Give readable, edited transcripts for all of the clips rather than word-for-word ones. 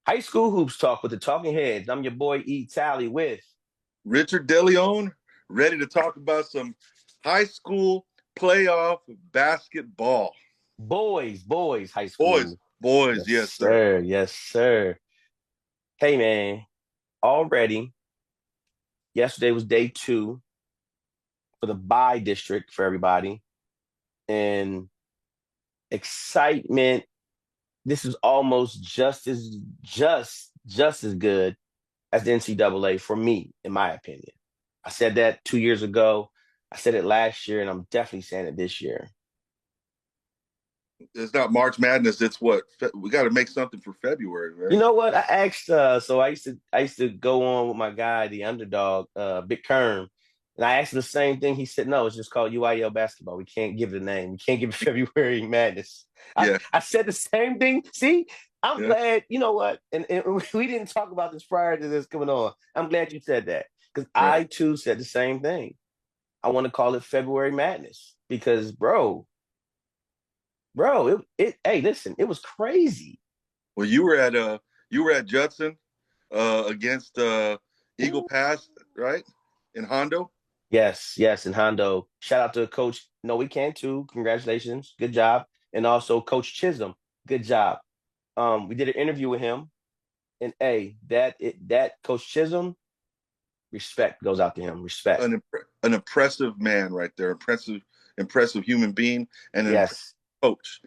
High school hoops talk with the talking heads. I'm your boy E Tally with Richard DeLeon, ready to talk about some high school playoff basketball. boys, high Boys, school. boys, Yes, yes, sir. sir. Yes, sir. Hey man, already yesterday was day two for the bye district for everybody. And excitement. This is almost just as good as the NCAA for me, in my opinion. I said that 2 years ago. I said it last year, and I'm definitely saying it this year. It's not March Madness. It's what we got to make something for February, You man. know what? I asked so I used to go on with my guy, the underdog, Big Kern. And I asked him the same thing. He said, no, it's just called UIL basketball. We can't give it a name. We can't give it February Madness. I, Yeah, I said the same thing. See, I'm yeah, glad, you know what? And we didn't talk about this prior to this coming on. I'm glad you said that. Because right. I too said the same thing. I want to call it February Madness. Because bro, hey, listen, it was crazy. Well, you were at Judson against Eagle Pass, right? In Hondo. Yes, and Hondo. Shout out to Coach. No, we can too. Congratulations, good job, and also Coach Chisholm. Good job. We did an interview with him, and that Coach Chisholm, respect goes out to him. Respect. An impressive man right there. Impressive human being and an impressive Yes, coach.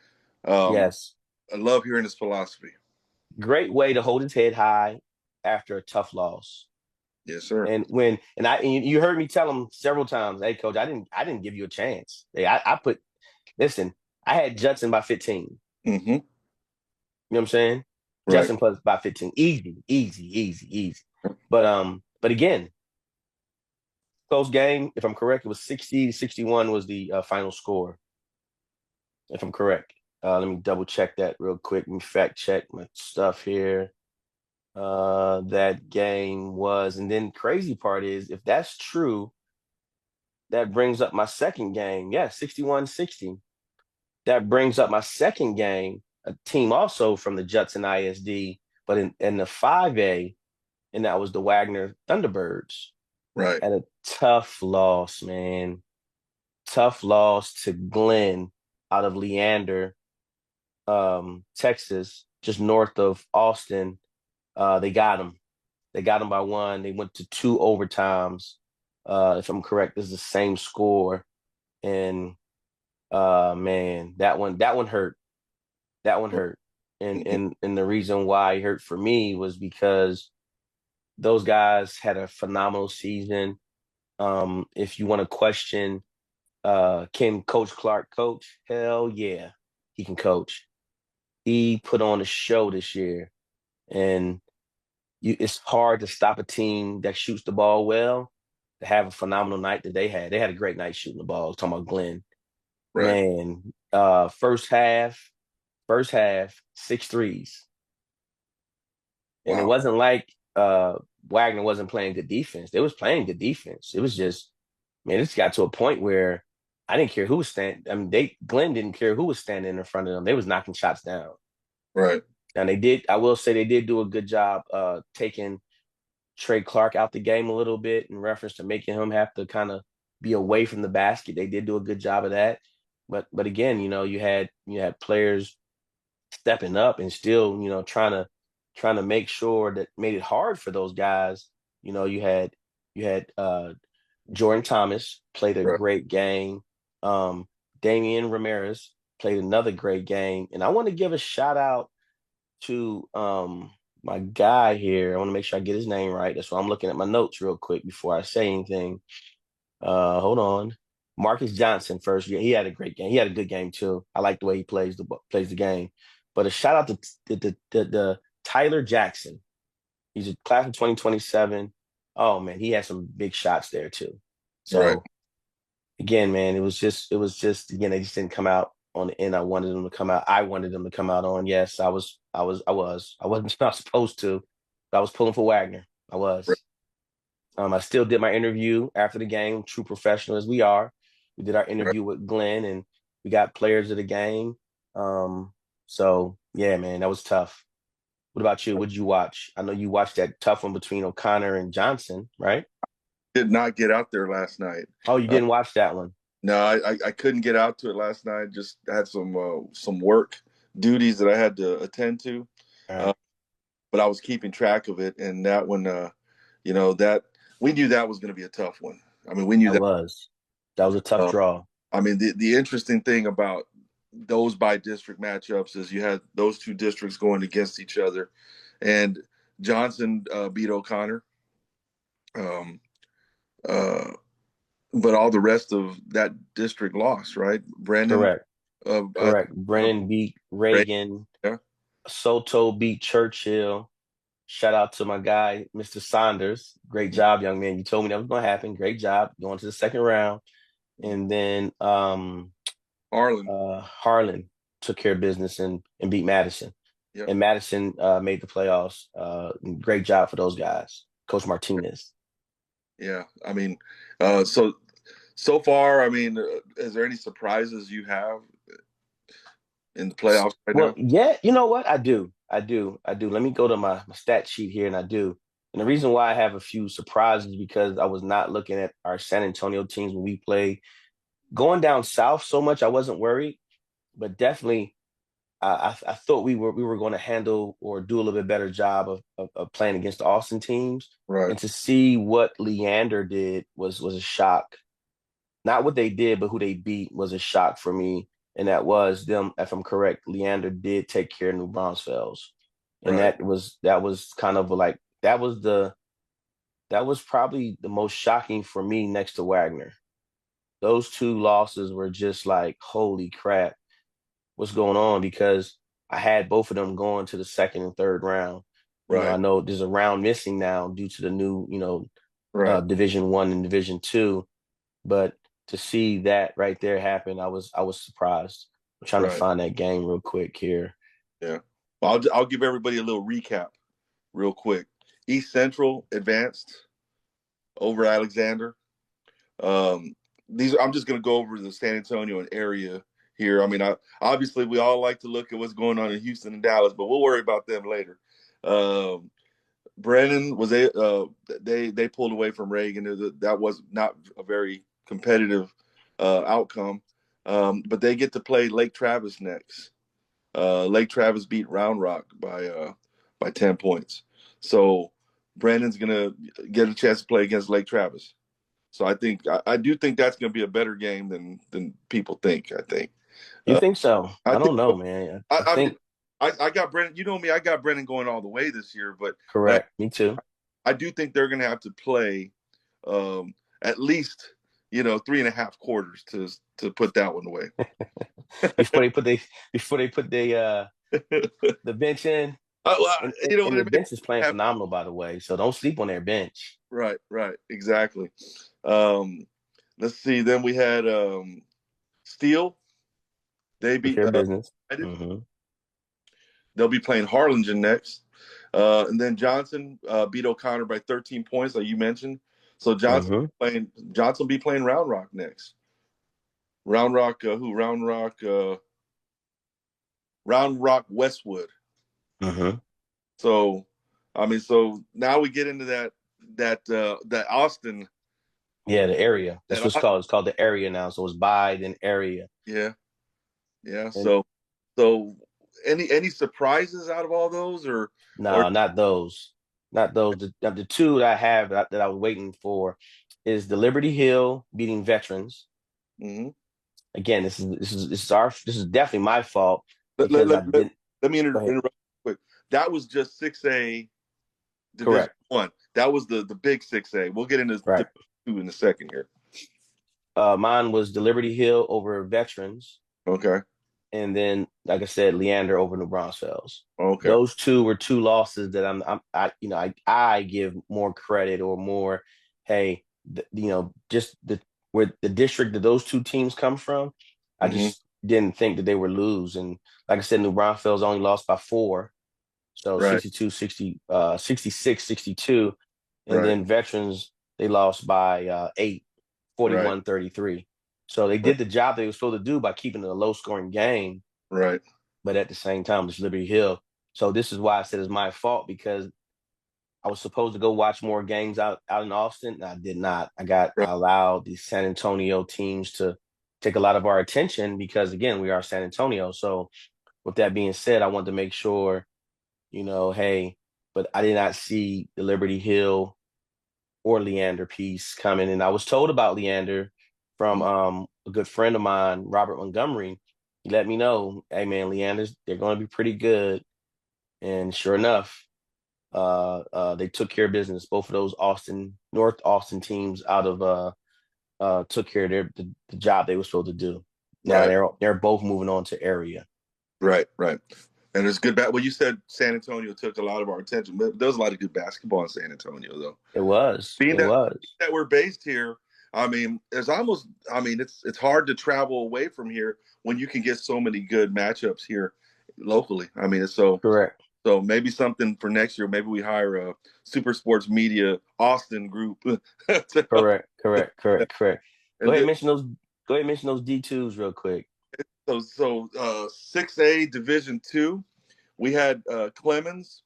Um, yes. I love hearing his philosophy. Great way to hold his head high after a tough loss. Yes, sir. And you heard me tell him several times, "Hey, Coach, I didn't give you a chance. Hey, I put listen. I had Judson by 15. Hmm. You know what I'm saying? Right. Justin plus by 15. Easy, easy, easy, easy. But again, close game. If I'm correct, it was 60-61 was the final score. If I'm correct. Let me double check that real quick. Let me fact check my stuff here. That game was, and then crazy part is if that's true, that brings up my second game. Yeah, 61-60. That brings up my second game, a team also from the Judson ISD, but in the 5A, and that was the Wagner Thunderbirds. Right. At a tough loss, man. Tough loss to Glenn out of Leander, Texas, just north of Austin. They got him. They got him by one. They went to two overtimes. If I'm correct, this is the same score. And man, that one hurt. That one hurt. And Hmm. and and the reason why it hurt for me was because those guys had a phenomenal season. If you want to question, can Coach Clark coach? Hell yeah, he can coach. He put on a show this year, and it's hard to stop a team that shoots the ball well to have a phenomenal night that they had. They had a great night shooting the ball. I was talking about Glenn. Right. Man, first half, six threes. And it Wow. wasn't like Wagner wasn't playing good defense. They was playing good defense. It was just, man, it's got to a point where I didn't care who was standing. I mean, Glenn didn't care who was standing in front of them. They was knocking shots down. Right. And I will say they did do a good job taking Trey Clark out the game a little bit in reference to making him have to kind of be away from the basket. They did do a good job of that. But again, you had players stepping up and still, trying to make sure that made it hard for those guys. You had Jordan Thomas played a Right. great game. Um, Damian Ramirez played another great game. And I want to give a shout out to my guy here. I want to make sure I get his name right. That's why I'm looking at my notes real quick before I say anything. Hold on. Marcus Johnson first. Yeah, he had a great game. He had a good game too. I like the way he plays the game. But a shout out to the Tyler Jackson. He's a class of 2027. Oh man, he had some big shots there too. Right. So again, man, it was just again, they just didn't come out on the end I wanted them to come out. I wanted them to come out on. Yes, I wasn't not supposed to, but I was pulling for Wagner. I Right. was. I still did my interview after the game, true professional as we are. We did our Right. interview with Glenn, and we got players of the game. Um, so yeah, man, that was tough. What about you? What did you watch? I know you watched that tough one between O'Connor and Johnson, right? Did not get out there last night. Oh, you didn't watch that one. No, I couldn't get out to it last night. Just had some work duties that I had to attend to, All uh, right. but I was keeping track of it. And that one, that we knew that was going to be a tough one. I mean, we knew That that. was. That was a tough Uh, draw. I mean, the interesting thing about those by district matchups is you had those two districts going against each other, and Johnson beat O'Connor. Um, uh, but all the rest of that district lost, right? Brandon, Correct. uh, uh, Correct. Brennan beat Ray, Reagan. yeah, Soto beat Churchill. Shout out to my guy, Mr. Saunders. Great job, young man. You told me that was going to happen. Great job going to the second round. And then Harlan, Harlan took care of business and beat Madison. yeah, And Madison made the playoffs. Great job for those guys. Coach Martinez. yeah. I mean, so far, I mean, is there any surprises you have in the playoffs right Well, now? yeah, you know what? I do. I do. I do. Let me go to my stat sheet here, and I do. And the reason why I have a few surprises because I was not looking at our San Antonio teams when we played. Going down south so much, I wasn't worried, but definitely I thought we were going to handle or do a little bit better job of playing against the Austin teams. Right, And to see what Leander did was a shock. Not what they did, but who they beat was a shock for me. And that was them, if I'm correct, Leander did take care of New Braunfels. And right, that was kind of like that was probably the most shocking for me next to Wagner. Those two losses were just like, holy crap, what's going on? Because I had both of them going to the second and third round. I right, know there's a round missing now due to the new, right, Division One and Division Two, but to see that right there happen, I was surprised. I'm trying to right. find that game real quick here. Yeah. Well, I'll give everybody a little recap real quick. East Central advanced over Alexander. I'm just going to go over the San Antonio and area here. I mean, obviously we all like to look at what's going on in Houston and Dallas, but we'll worry about them later. Um, Brandon they pulled away from Reagan. That was not a very competitive outcome, but they get to play Lake Travis next. Lake Travis beat Round Rock by 10 points. So Brandon's gonna get a chance to play against Lake Travis. So I do think that's gonna be a better game than people think. I think. You think so? I I think. don't know, man. I I mean, think I got Brennan. You know me. I got Brennan going all the way this year, but correct. Me too. I do think they're gonna have to play at least 3.5 quarters to put that one away. before they put they before they put the bench in. Well, And, you know and what the it may bench is playing have. phenomenal, by the way. So don't sleep on their bench. Right, right, exactly. Um, let's see. Then we had Steel. They Take beat care of business. United. Hmm. They'll be playing Harlingen next. And then Johnson beat O'Connor by 13 points, like you mentioned. So Hmm. Johnson will be playing Round Rock next. Round Rock, who? Round Rock Westwood. Hmm. So, I mean, so now we get into that Austin. Yeah, the area. That's That what's called. It's called the area now. So it's by then area. Yeah, yeah. And So any surprises out of all those, or no, not those. Not those. The two that I have that I was waiting for is the Liberty Hill beating Veterans. mhm. Again, this is definitely my fault let, let, because I let, let, didn't. let me Go ahead. interrupt quick. That was just 6A Division Correct. One. That was the big 6A. We'll get into Right. Division Two in a second here. Mine was the Liberty Hill over Veterans. Okay. And then, like I said, Leander over New Braunfels. Okay. Those two were two losses that I give more credit or more, hey, just where the district that those two teams come from, I Hmm. just didn't think that they would lose. And like I said, New Braunfels only lost by 4. So Right. 62, 60, 66, 62. And Right. then Veterans, they lost by 8, Right. 41-33. So they Right. did the job they were supposed to do by keeping it a low scoring game. Right. But at the same time, it's Liberty Hill. So this is why I said it's my fault because I was supposed to go watch more games out in Austin. And I did not. Right. I allowed the San Antonio teams to take a lot of our attention because again, we are San Antonio. So with that being said, I wanted to make sure, hey, but I did not see the Liberty Hill or Leander piece coming. And I was told about Leander from a good friend of mine, Robert Montgomery. He let me know, hey man, Leander's they're going to be pretty good. And sure enough, they took care of business. Both of those North Austin teams out of took care of the job they were supposed to do. Now Right. they're both moving on to area. Right. Right. And it's good. Well, you said San Antonio took a lot of our attention, but there was a lot of good basketball in San Antonio, though. It was. Being It was. that we're based here, I mean, it's hard to travel away from here when you can get so many good matchups here locally. I mean, it's Correct. so maybe something for next year. Maybe we hire a Super Sports Media Austin group. to help. Correct. Correct. Correct. Correct. Go And ahead and then, mention those. Go ahead and mention those D2s real quick. so 6A Division Two, we had Clemens.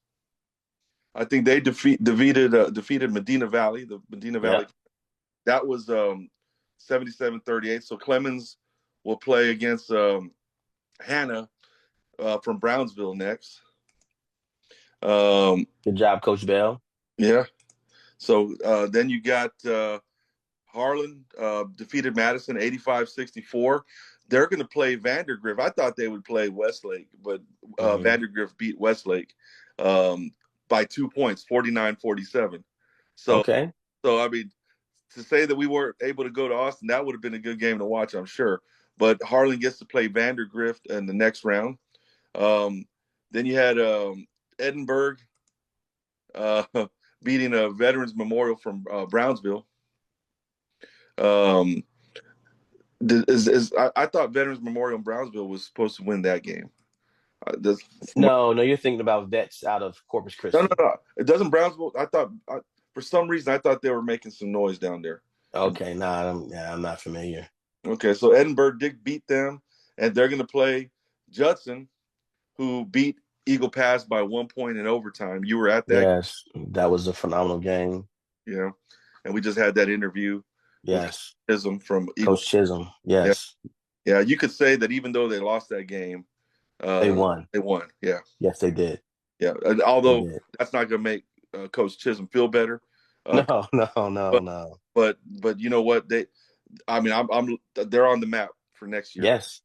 I think they defeated Medina Valley. The Medina Yeah. Valley, that was 77-38. So Clemens will play against Hannah from Brownsville next. Good job, Coach Bell. Yeah. So then you got Harlan defeated Madison 85-64. They're going to play Vandergrift. I thought they would play Westlake, but Vandergrift beat Westlake by 2 points, 49-47. So, Okay. I mean, to say that we weren't able to go to Austin, that would have been a good game to watch, I'm sure. But Harlan gets to play Vandergrift in the next round. Then you had Edinburgh beating a Veterans Memorial from Brownsville. I thought Veterans Memorial in Brownsville was supposed to win that game. No, you're thinking about vets out of Corpus Christi. No. It doesn't Brownsville. For some reason I thought they were making some noise down there. Okay, nah, I'm not familiar. Okay, so Edinburgh did beat them, and they're going to play Judson, who beat Eagle Pass by 1 point in overtime. You were at that, Yes, that was a phenomenal game. and we just had that interview with Yes, Chisholm from Eagle. Coach Chisholm. Yeah, Yes, yeah. You could say that even though they lost that game, they won. they won. Yeah, Yes, they did. yeah. They Although did. that's not going to make Coach Chisholm feel better. Uh, No, no, no, but no. but you know what I mean, they're on the map for next year. Yes,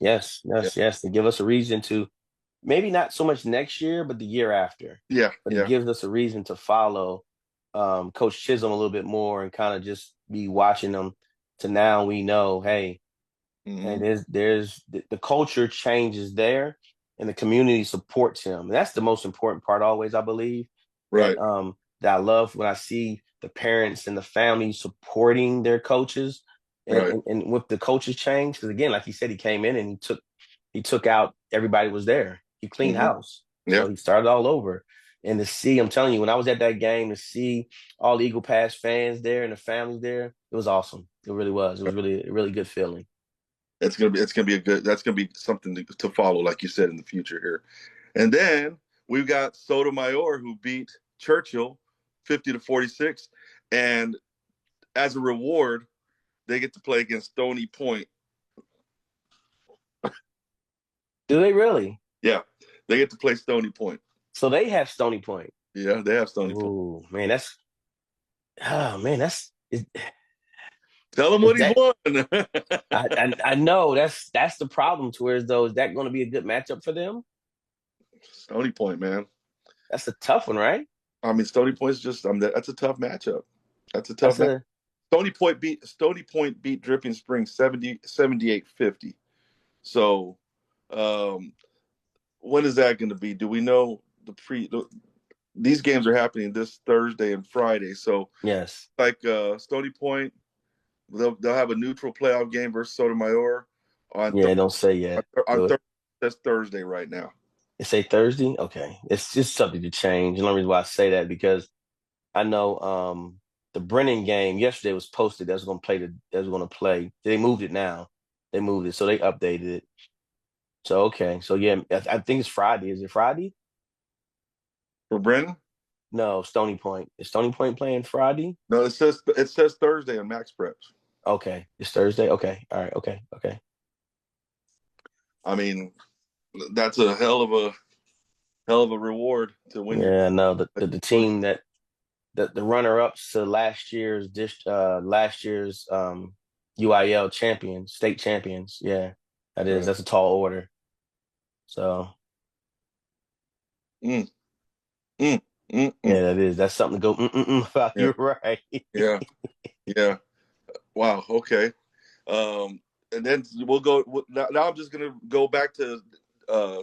yes, Yeah, yes, yes. To give us a reason to maybe not so much next year, but the year after. yeah, But it yeah. gives us a reason to follow Coach Chisholm a little bit more and kind of just be watching them to now we know, hey, Mm-hmm. and there's the culture changes there and the community supports him. And that's the most important part always, I believe. Right, That I love when I see the parents and the family supporting their coaches right. and with the coaches change. Because again, like he said, he came in and he took out everybody was there. He cleaned Mm-hmm. house. Yeah, So he started all over. And to see, I'm telling you, when I was at that game, to see all the Eagle Pass fans there and the families there, it was awesome. It really was. It was really a really good feeling. it's gonna be a good. That's gonna be something to follow, like you said, in the future here. And then we've got Sotomayor, who beat Churchill 50-46, and as a reward, they get to play against Stony Point. Do they really? Yeah, they get to play Stony Point. So they have Stony Point. Yeah, they have Stony Point. Oh man, that's oh man, Tell him is what he's that won. I know that's the problem to where as though is that going to be a good matchup for them? Stony Point, man. That's a tough one, right? I mean, Stony Point's just. That's a tough matchup. That's a tough That's match. a Stony Point beat Dripping Springs 78-50. So, when is that going to be? Do we know these games are happening this Thursday and Friday. So, yes. like Stony Point, they'll have a neutral playoff game versus Sotomayor on Yeah, don't say yet. on Do it. Thursday. That's Thursday right now. It say Thursday? Okay. It's just something to change. And the only reason why I say that because I know the Brennan game yesterday was posted that's gonna play. They moved it now. They moved it. So they updated it. So okay. So yeah, I think it's Friday. Is it Friday? for Brennan. No, Stony Point. Is Stony Point playing Friday? No, it says Thursday on Max Preps. Okay, it's Thursday. Okay, all right. Okay, okay. I mean, that's a hell of a reward to win your. Yeah, no, the team that the runner ups to last year's UIL champions, state champions. Yeah, Right. that's a tall order. So Mm, mm, yeah, mm. that is. That's something to go about. Yeah, You're right. yeah, yeah. Wow. Okay. Um, and then we'll go. Now I'm just gonna go back to uh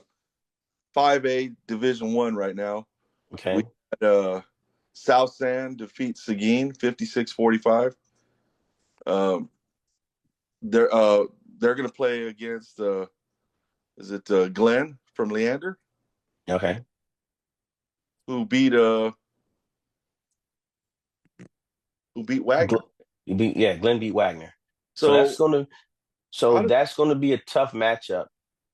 5A Division One right now. We Okay. had South San defeat Seguin 56-45. Um, they're uh they're gonna play against is it Glenn from Leander, Okay. who beat Wagner. Gl- yeah, Glenn beat Wagner. So So so how does that's gonna be a tough matchup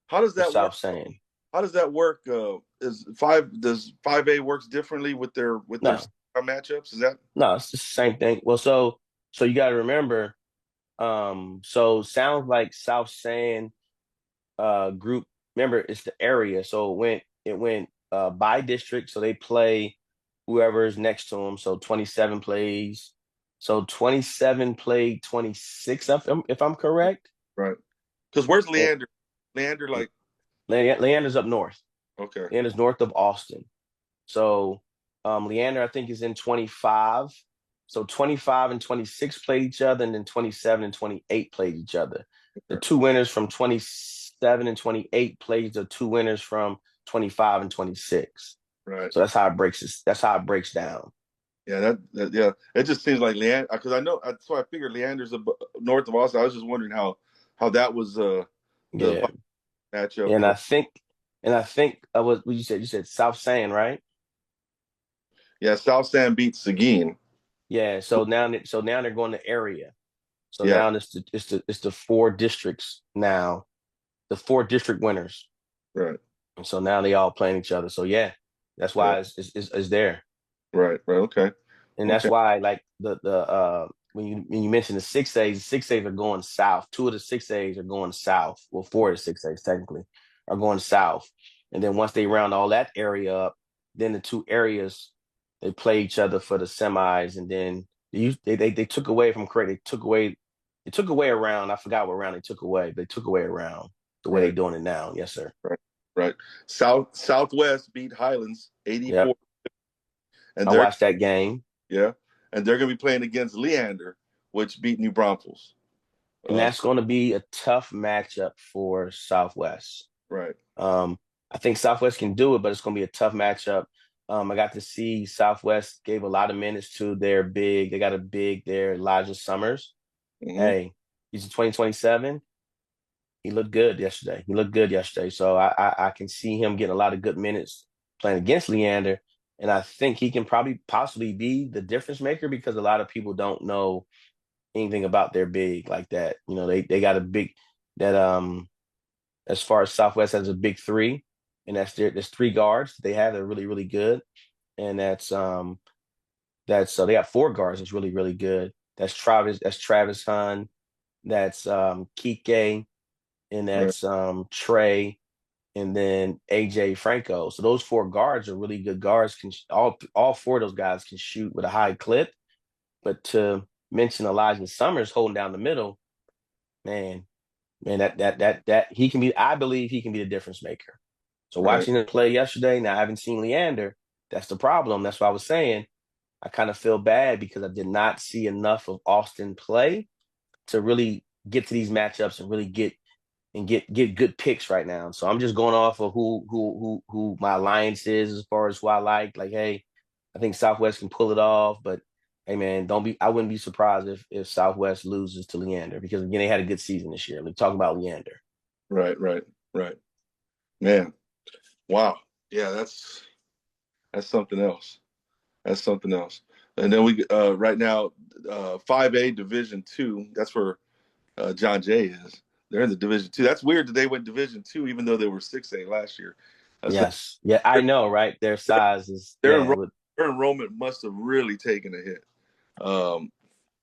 how does for that work? South San. How does that work? Does 5A works differently with their No, matchups? Is that no, it's the same thing. Well, so you got to remember. So sounds like South San group. Remember, it's the area, so it went by district. So they play whoever's next to them. So 27 plays. So 27 played 26, if I'm correct. right? Because where's And Leander? Leander, like, Leander's up north. okay, Leander's north of Austin. So Leander, I think, is in 25. So 25 and 26 played each other, and then 27 and 28 played each other. The okay, two winners from 27 and 28 played the two winners from 25 and 26. right. So that's how it breaks. That's how it breaks down. Yeah, yeah. It just seems like Leander, because I know that's why I figured Leander's north of Austin. I was just wondering how that was the Yeah, matchup and for. I think what you said. You said South San, right? Yeah, South San beat Seguin. Yeah. So now they're going to area. So Yeah, now it's the four districts now, the four district winners. right, And so now they all playing each other. So yeah, that's right, why it's there. right. Okay, And that's okay, why like the when you mention the 6A's are going south. Two of the 6A's are going south. Well, four of the 6A's technically are going south. And then once they round all that area up, then the two areas they play each other for the semis. And then they took away, if I'm correct, they took away around. I forgot what round they took away. They took away around the way they're right, doing it now. Yes, sir. right, right. Southwest beat Highlands 84, Yep. and I they're watched that game. yeah, and they're gonna be playing against Leander, which beat New Braunfels. And Uh, that's going to be a tough matchup for Southwest. right. Um, I think Southwest can do it, but it's going to be a tough matchup. I got to see Southwest gave a lot of minutes to their big. They got a big there, Elijah Summers. Hmm. Hey, he's in 2027. He looked good yesterday. He looked good yesterday. So I can see him getting a lot of good minutes playing against Leander. And I think he can probably possibly be the difference maker because a lot of people don't know anything about their big like that. They got a big that as far as Southwest has a big three, and there's three guards that they have that are really, really good. And that's so they got four guards that's really, really good. That's Travis Hunn, that's Kike, and Right. that's Trey, and then AJ Franco. So those four guards are really good guards. All four of those guys can shoot with a high clip. But to mention Elijah Summers holding down the middle, man, man, that he can be. I believe he can be the difference maker. So Right. watching him play yesterday, now I haven't seen Leander. That's the problem. That's why I was saying I kind of feel bad because I did not see enough of Austin play to really get to these matchups and really get good picks right now. So I'm just going off of who my alliance is as far as who I like. Like, hey, I think Southwest can pull it off, but hey man, I wouldn't be surprised if Southwest loses to Leander because again they had a good season this year. We're talking about Leander. Right. Right. Right. Man. Wow. Yeah, that's something else. That's something else. And then we right now 5A Division Two. That's where John Jay is. They're in the Division Two. That's weird that they went Division Two, even though they were 6A last year. Yes. Yeah, I know, right? Their size is Their, yeah. enroll- their enrollment must have really taken a hit. Um,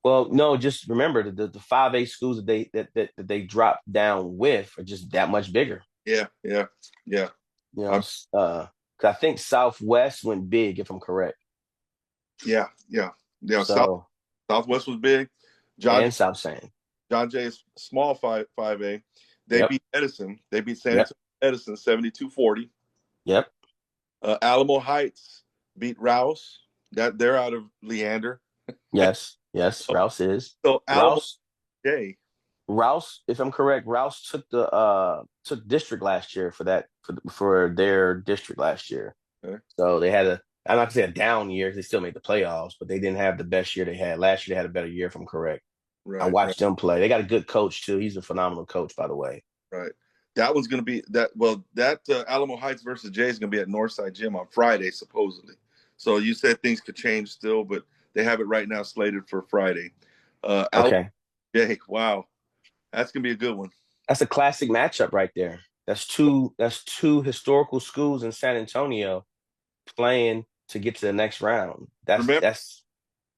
Well, no, just remember the 5A schools that they dropped down with are just that much bigger. yeah, yeah, yeah. You know, I'm, 'cause I think Southwest went big, if I'm correct. yeah, yeah, yeah. So Southwest was big. John and South San. John Jay's small five A. They Yep. beat Edison. They beat San Yep. Antonio Edison 72-40. Yep. Alamo Heights beat Rouse. That they're out of Leander. Yes. Yes. Rouse is. So Alamo Rouse J. Rouse, if I'm correct, Rouse took district last year for their district last year. Okay. So they had I'm not gonna say a down year, they still made the playoffs, but they didn't have the best year they had. Last year they had a better year, if I'm correct. I Right, right, watched them play. They got a good coach too. He's a phenomenal coach, by the way. right. That one's going to be that. Well, that Alamo Heights versus Jay is going to be at Northside Gym on Friday, supposedly. So you said things could change still, but they have it right now slated for Friday. Alamo Okay. Jay, wow, that's going to be a good one. That's a classic matchup right there. That's two historical schools in San Antonio playing to get to the next round. Remember, That's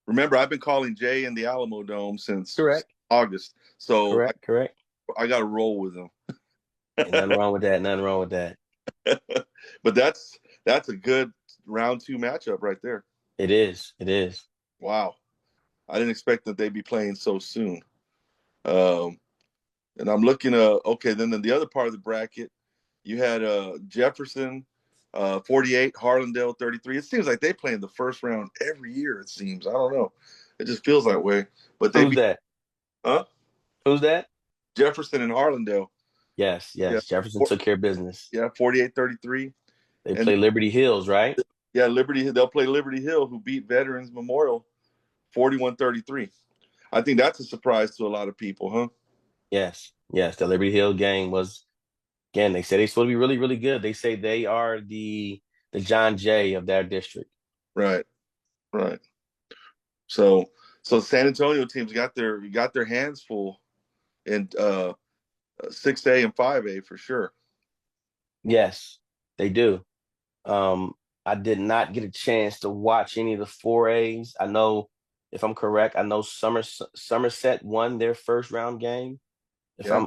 remember, I've been calling Jay in the Alamo Dome since correct. August, so Correct. I got to roll with him. Ain't nothing wrong with that. Nothing wrong with that. But that's a good round two matchup right there. It is. It is. Wow, I didn't expect that they'd be playing so soon. Um, and I'm looking. Okay, then the other part of the bracket, you had Jefferson, 48, Harlandale, 33. It seems like they play in the first round every year. It seems. I don't know. It just feels that way. But they Who's beat, that? huh? Who's that? Jefferson and Harlandale. Yes, Yeah, yes. Jefferson took care of business. yeah, 48-33. They And play Liberty Hills, right? yeah, they'll play Liberty Hill, who beat Veterans Memorial 41-33. I think that's a surprise to a lot of people, huh? Yes, yes. The Liberty Hill game was again. They say they're supposed to be really, really good. They say they are the John Jay of their district. Right, right. So San Antonio teams got their hands full in 6A and 5A for sure. Yes, they do. Um, I did not get a chance to watch any of the 4As. I know, if I'm correct, I know Somerset won their first round game. If Yeah,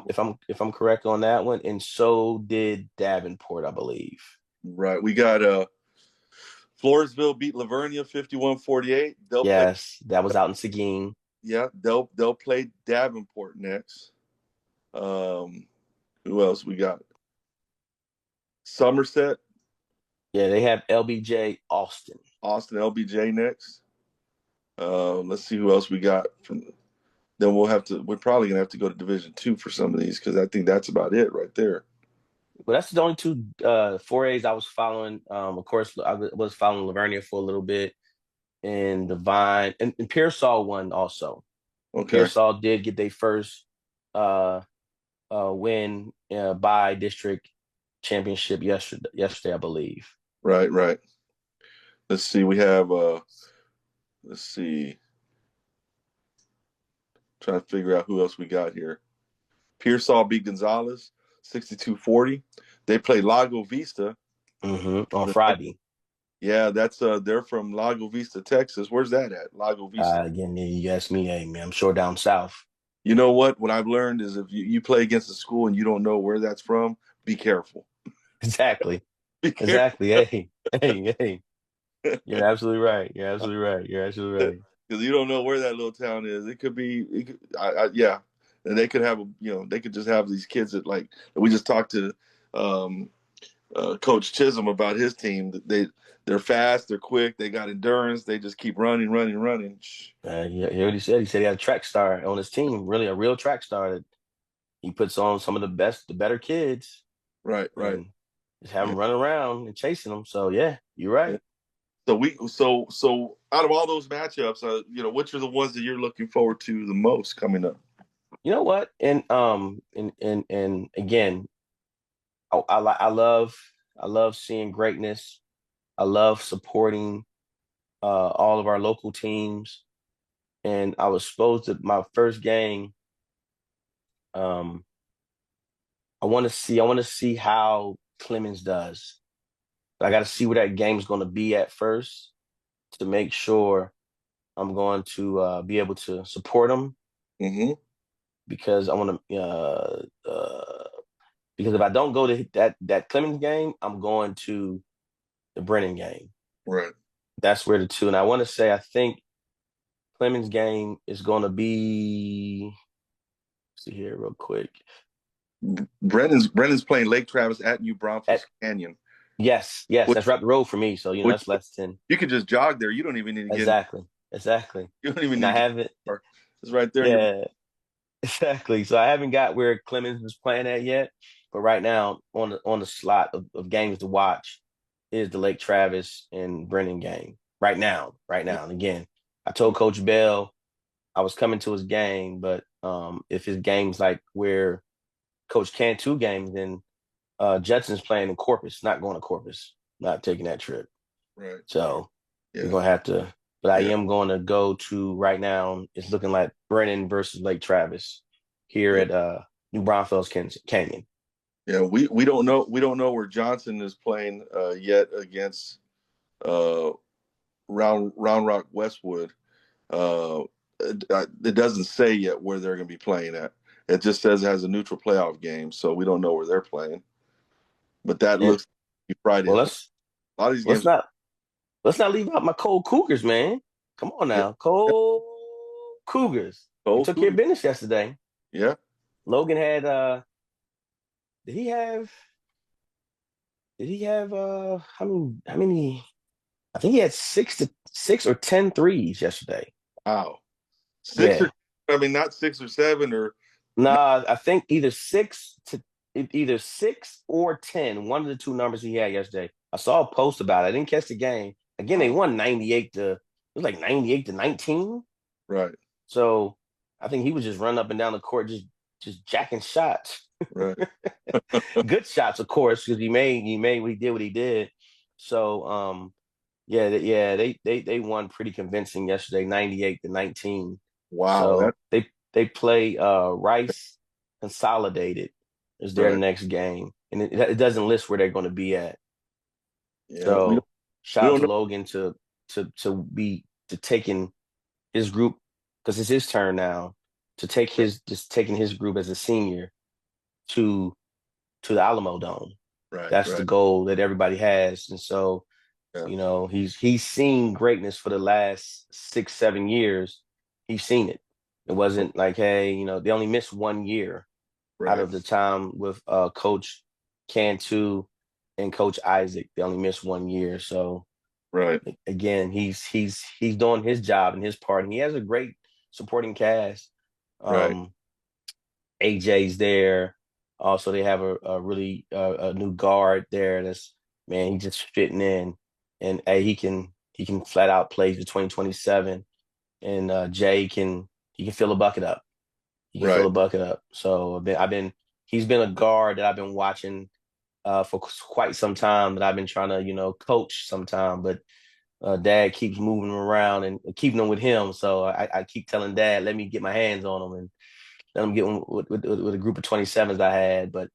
I'm correct on that one, and so did Davenport, I believe. right. We got Floresville beat Lavernia 51-48. They'll play Yes, that was out in Seguin. yeah, they'll play Davenport next. Um who else we got? Somerset, Yeah, they have LBJ Austin. Austin LBJ next. Let's see who else we got from then we're probably gonna have to go to Division 2 for some of these because I think that's about it right there. But that's the only two 4As I was following. Of course, was following Lavernia for a little bit, and Divine and Pearsall won also. Okay. Pearsall did get their first uh win by district championship yesterday, I believe. Right, right. Let's see. We have let's see. Trying to figure out who else we got here. Pearsall beat Gonzalez 62-40. They play Lago Vista. On Friday. Yeah, that's they're from Lago Vista, Texas. Where's that at? Lago Vista. Again, you asked me, hey man, I'm sure down south. You know what? What I've learned is if you play against a school and you don't know where that's from, be careful. Exactly. Be careful. Exactly. Hey. You're absolutely right. You're absolutely right. You're absolutely right. Because you don't know where that little town is. It could be, yeah. And they could have, they could just have these kids that like, we just talked to um, Coach Chisholm about his team. They're fast, they're quick, they got endurance. They just keep running. He already said. He said he had a track star on his team, really a real track star that he puts on some of the better kids, Right, right. and just have Yeah. them run around and chasing them. So yeah, you're right. Yeah. So out of all those matchups, which are the ones that you're looking forward to the most coming up? You know what? And again, I love seeing greatness. I love supporting all of our local teams. And I was supposed to my first game. Um, I want to see how Clemens does. But I got to see where that game's going to be at first to make sure I'm going to be able to support them Mm-hmm. because I want to. Because if I don't go to that Clemens game, I'm going to the Brennan game. Right. That's where the two. And I want to say I think Clemens game is going to be. See here, real quick. Brennan's playing Lake Travis at New At, Braunfels Canyon, yes, which that's right the road for me. So which that's less than you could just jog there. You don't even need to get. exactly, exactly. You don't even And I need to get haven't, far. It's right there in your. yeah, exactly. So I haven't got where Clemens is playing at yet. But right now on the slot of games to watch is the Lake Travis and Brennan game. Right now. And again, I told Coach Bell I was coming to his game, but if his game's like where Coach Cantu games, then Judson's playing in Corpus, not going to Corpus, not taking that trip. Right. So we're Yeah. gonna have to. But I Yeah. am going to go to right now. It's looking like Brennan versus Lake Travis here Yeah. at New Braunfels Canyon. Yeah. We don't know where Johnson is playing yet against uh, Round Rock Westwood. It doesn't say yet where they're going to be playing at. It just says it has a neutral playoff game, so we don't know where they're playing. But that And looks like Friday. well, A lot of these let's games. not let's not leave out my cold Cougars, man. Come on Yeah. now, cold Cougars. They Oh, took care of business yesterday. yeah. Logan had did he have how many I think he had six or 10 threes yesterday. Wow. Six or Yeah. I mean, not 6 or 7 or not, Nah, I think either 6 or 10, one of the two numbers he had yesterday. I saw a post about it. I didn't catch the game. Again, they won 98 to it was like 98 to 19. right, So I think he was just running up and down the court, just jacking shots. right, Good shots, of course, because he did what he did. So yeah, they won pretty convincing yesterday, 98 to 19. wow. That So they play Rice Consolidated is their right. next game, and it doesn't list where they're going to be at. Yeah, So we shout out don't to know. Logan to taking his group because it's his turn now to take his just taking his group as a senior to the Alamo Dome. Right, That's the right. goal that everybody has, and so Yeah, he's seen greatness for the last 6 7 years. He's seen it. It wasn't like, hey, they only missed 1 year out right, of the time with Coach Cantu and Coach Isaac. They only missed 1 year. So right, again, he's doing his job and his part, and he has a great supporting cast. right, Um, AJ's there. Also, they have a really a new guard there. That's man, he's just fitting in, and hey, he can flat out play the 2027, and Jay he can fill a bucket up. He can fill right, a bucket up. So he's been a guard that I've been watching for quite some time that I've been trying to coach sometime, but Dad keeps moving him around and keeping him with him. So I keep telling Dad, let me get my hands on him and let him get one with a group of 27s I had. But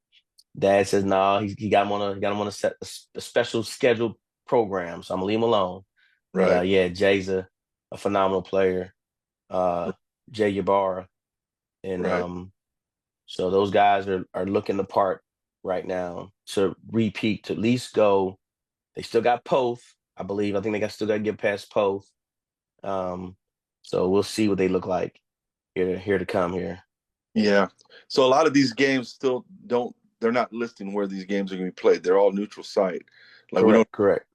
Dad says, no, he got him on a special scheduled program. So I'm gonna leave him alone. But right, yeah, Jay's a phenomenal player. Jay Ybarra. And right. so those guys are looking the part right now to repeat, to at least go. They still got Poth, I believe. I think still got to get past Poth. Um, so we'll see what they look like here to come here. Yeah. So a lot of these games still don't. They're not listing where these games are going to be played. They're all neutral site. Like we don't Correct.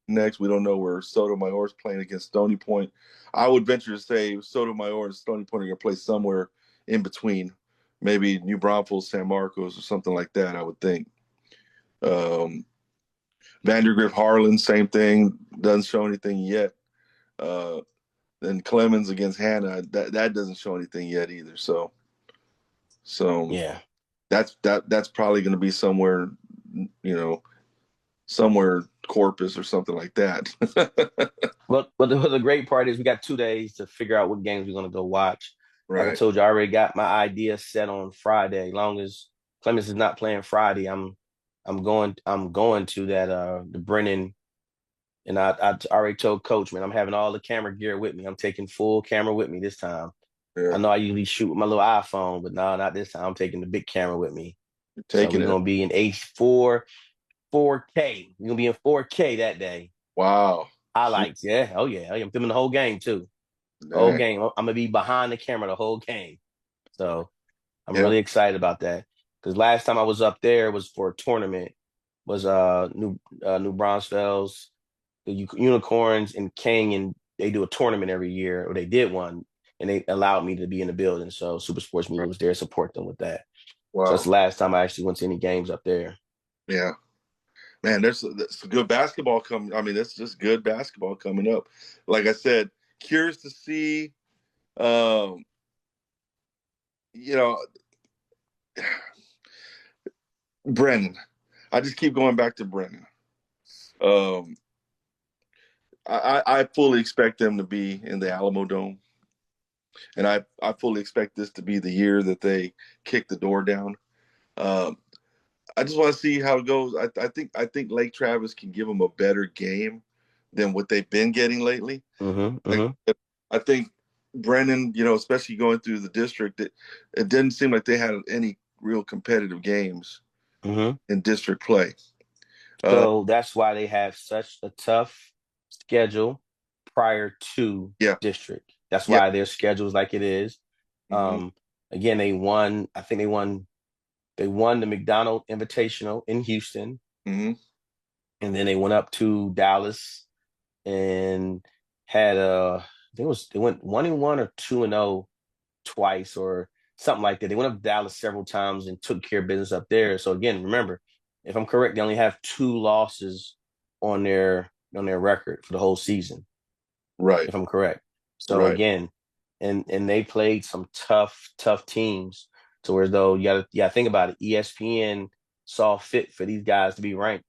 next. We don't know where Sotomayor is playing against Stony Point. I would venture to say Sotomayor and Stony Point are going to play somewhere in between, maybe New Braunfels, San Marcos, or something like that. I would think. Um, Vandergrift Harlan, same thing. Doesn't show anything yet. Uh, then Clemens against Hannah, that doesn't show anything yet either. So Yeah. that's probably going to be somewhere, you know, somewhere Corpus or something like that. But the great part is we got 2 days to figure out what games we're gonna go watch. Like I Right. told you, I already got my idea set on Friday. As long as Clemens is not playing Friday, I'm going to that the Brennan, and I already told Coach, man, I'm having all the camera gear with me. I'm taking full camera with me this time. I Yeah, know I usually shoot with my little iPhone, but no, not this time. I'm taking the big camera with me. you're So taking we're it. gonna be in H4 4K. We're gonna be in 4K that day. Wow. Shoot. Highlights, yeah. Oh yeah. I'm filming the whole game too. Whole Dang. game. I'm gonna be behind the camera the whole game. So I'm Yeah. really excited about that. Because last time I was up there was for a tournament, was New Braunfels, the Unicorns and King, and they do a tournament every year, or they did one, and they allowed me to be in the building. So Super Sports Media was there to support them with that. So that's Wow. the last time I actually went to any games up there. Yeah. Man, there's some good basketball coming. I mean, that's just good basketball coming up. Like I said, curious to see. Um, you know, Brennan. I just keep going back to Brennan. Um, I fully expect them to be in the Alamo Dome, and I fully expect this to be the year that they kick the door down. Um, I just want to see how it goes. I think Lake Travis can give them a better game than what they've been getting lately. Mm-hmm. Like, Mm-hmm. I think Brennan, especially going through the district, it didn't seem like they had any real competitive games Mm-hmm. in district play. Uh, So that's why they have such a tough schedule prior to yeah, district. That's yeah, why their schedule is like it is. hmm Um, again, they won. I think they won the McDonald Invitational in Houston, hmm and then they went up to Dallas and had they went 1-1 or 2-0 twice or something like that. They went up to Dallas several times and took care of business up there. So again, remember, if I'm correct, they only have two losses on their record for the whole season, right, if I'm correct. So right, again, and they played some tough teams to where though you gotta think about it. ESPN saw fit for these guys to be ranked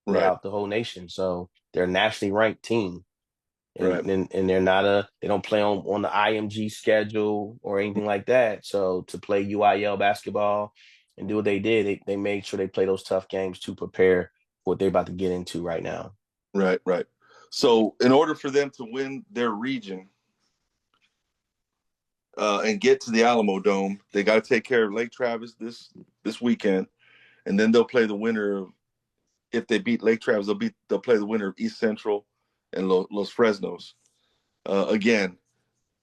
right, throughout the whole nation. So they're a nationally ranked team. And, right, and and they're not they don't play on the IMG schedule or anything like that. So to play UIL basketball and do what they did, they made sure they play those tough games to prepare for what they're about to get into right now. right, right. So, in order for them to win their region and get to the Alamo Dome, they got to take care of Lake Travis this weekend, and then they'll play the winner of. If they beat Lake Travis, they'll play the winner of East Central and Los Fresnos. Again,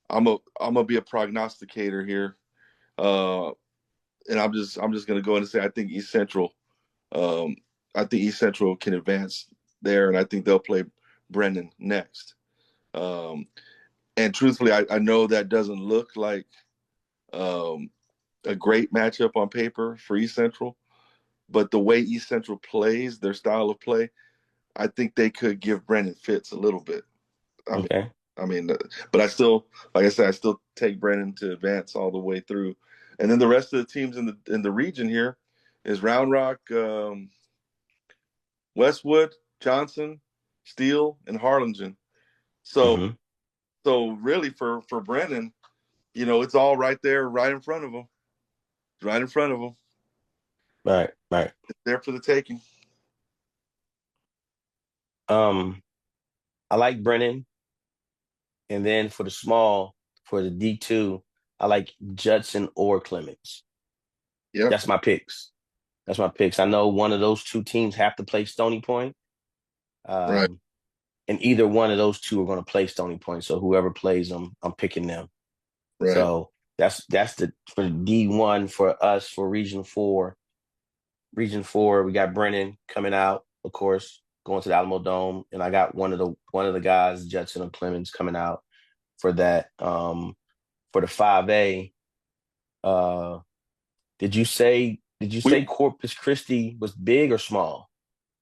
I'm gonna be a prognosticator here, uh, and I'm just gonna go in and say um, I think East Central can advance there, and I think they'll play Brendan next. Um, and truthfully, I know that doesn't look like um, a great matchup on paper for East Central, but the way East Central plays, their style of play, I think they could give Brendan fits a little bit. I mean, Okay. I mean, but I still, like I said, I still take Brennan to advance all the way through, and then the rest of the teams in the region here is Round Rock, Westwood, Johnson, Steele, and Harlingen. So, Hmm. so really for Brennan, it's all right there, right in front of him, right in front of him. Right. Right. It's there for the taking. Um, I like Brennan, and then for the D2, I like Judson or Clemens. Yep. That's my picks. That's my picks. I know one of those two teams have to play Stony Point. Right. Um, and either one of those two are going to play Stony Point. So whoever plays them, I'm picking them. Right. So that's the for D1 for us for Region 4. Region 4, we got Brennan coming out, of course, going to the Alamo Dome, and I got one of the guys, Judson and Clemens, coming out for that. For the 5A, uh, did you say We, Corpus Christi was big or small?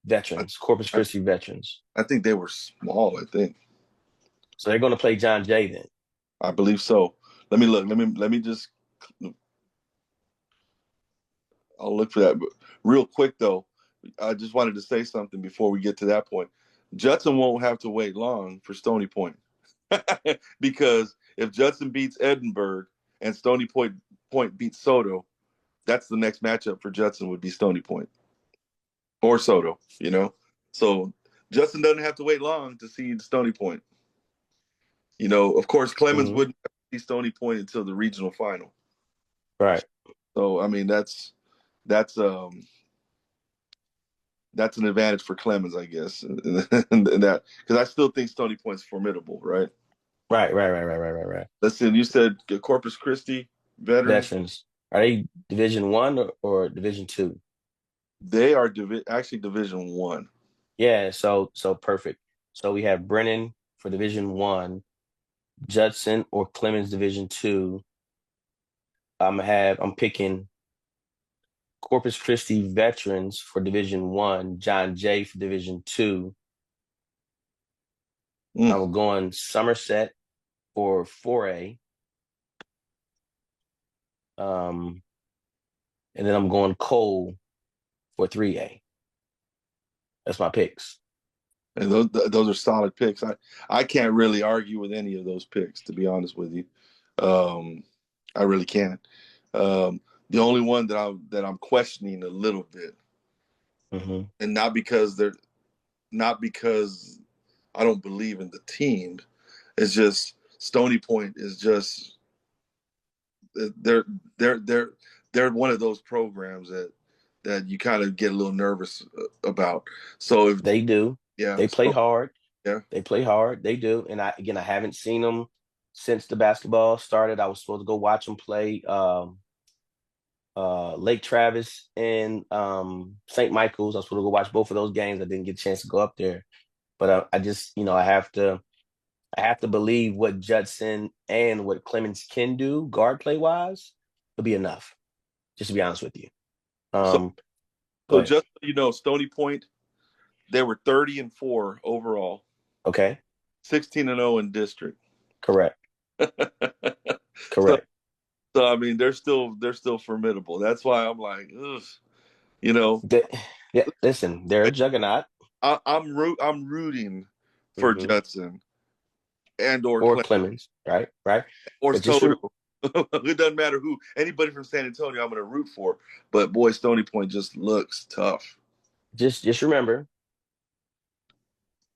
I, Veterans, Corpus I, Christi veterans. I think they were small. I think. So they're going to play John Jay then. I believe so. Let me look. Let me just. I'll look for that. But real quick though, I just wanted to say something before we get to that point. Judson won't have to wait long for Stony Point because if Judson beats Edinburgh and Stony Point beats Soto, that's the next matchup for Judson would be Stony Point. or Soto, you know. So Justin doesn't have to wait long to see Stony Point. You know, of course, Clemens Hmm. wouldn't see Stony Point until the regional final. Right. So I mean, that's that's an advantage for Clemens, I guess, and that because I still think Stony Point's formidable, right? Right. Right. Right. Right. Right. Right. Right. Listen, you said Corpus Christi veterans. Veterans. Are they Division 1 or Division 2? They are actually Division 1. Yeah. So perfect. So we have Brennan for Division 1, Judson or Clemens Division 2. I'm picking Corpus Christi veterans for Division 1, John Jay for Division 2. Mm. I'm going Somerset for 4A. Um, and then I'm going Cole for 3A. That's my picks. And those are solid picks. I can't really argue with any of those picks, to be honest with you. Um, I really can't. Um, the only one that I'm questioning a little bit, Hmm. and not because I don't believe in the team. It's just Stony Point is just they're they're they're they're one of those programs that you kind of get a little nervous about. So if They do. yeah, They play so hard. yeah, They play hard. They do. And I haven't seen them since the basketball started. I was supposed to go watch them play Lake Travis and St. Michael's. I was supposed to go watch both of those games. I didn't get a chance to go up there. But I just, I have to believe what Judson and what Clemens can do guard play wise will be enough. Just to be honest with you. so Um, Go so ahead. just so you know, Stony Point they were 30-4 overall, Okay. 16-0 in district. Correct. so Correct. so I mean they're still formidable. That's why I'm like, ugh, you know, They, yeah. Listen, they're a juggernaut. I'm rooting for Hmm. Judson and or Or Clemson Clemens. Right. Right. or But Soto. It doesn't matter who, anybody from San Antonio, I'm going to root for. But boy, Stony Point just looks tough. just remember,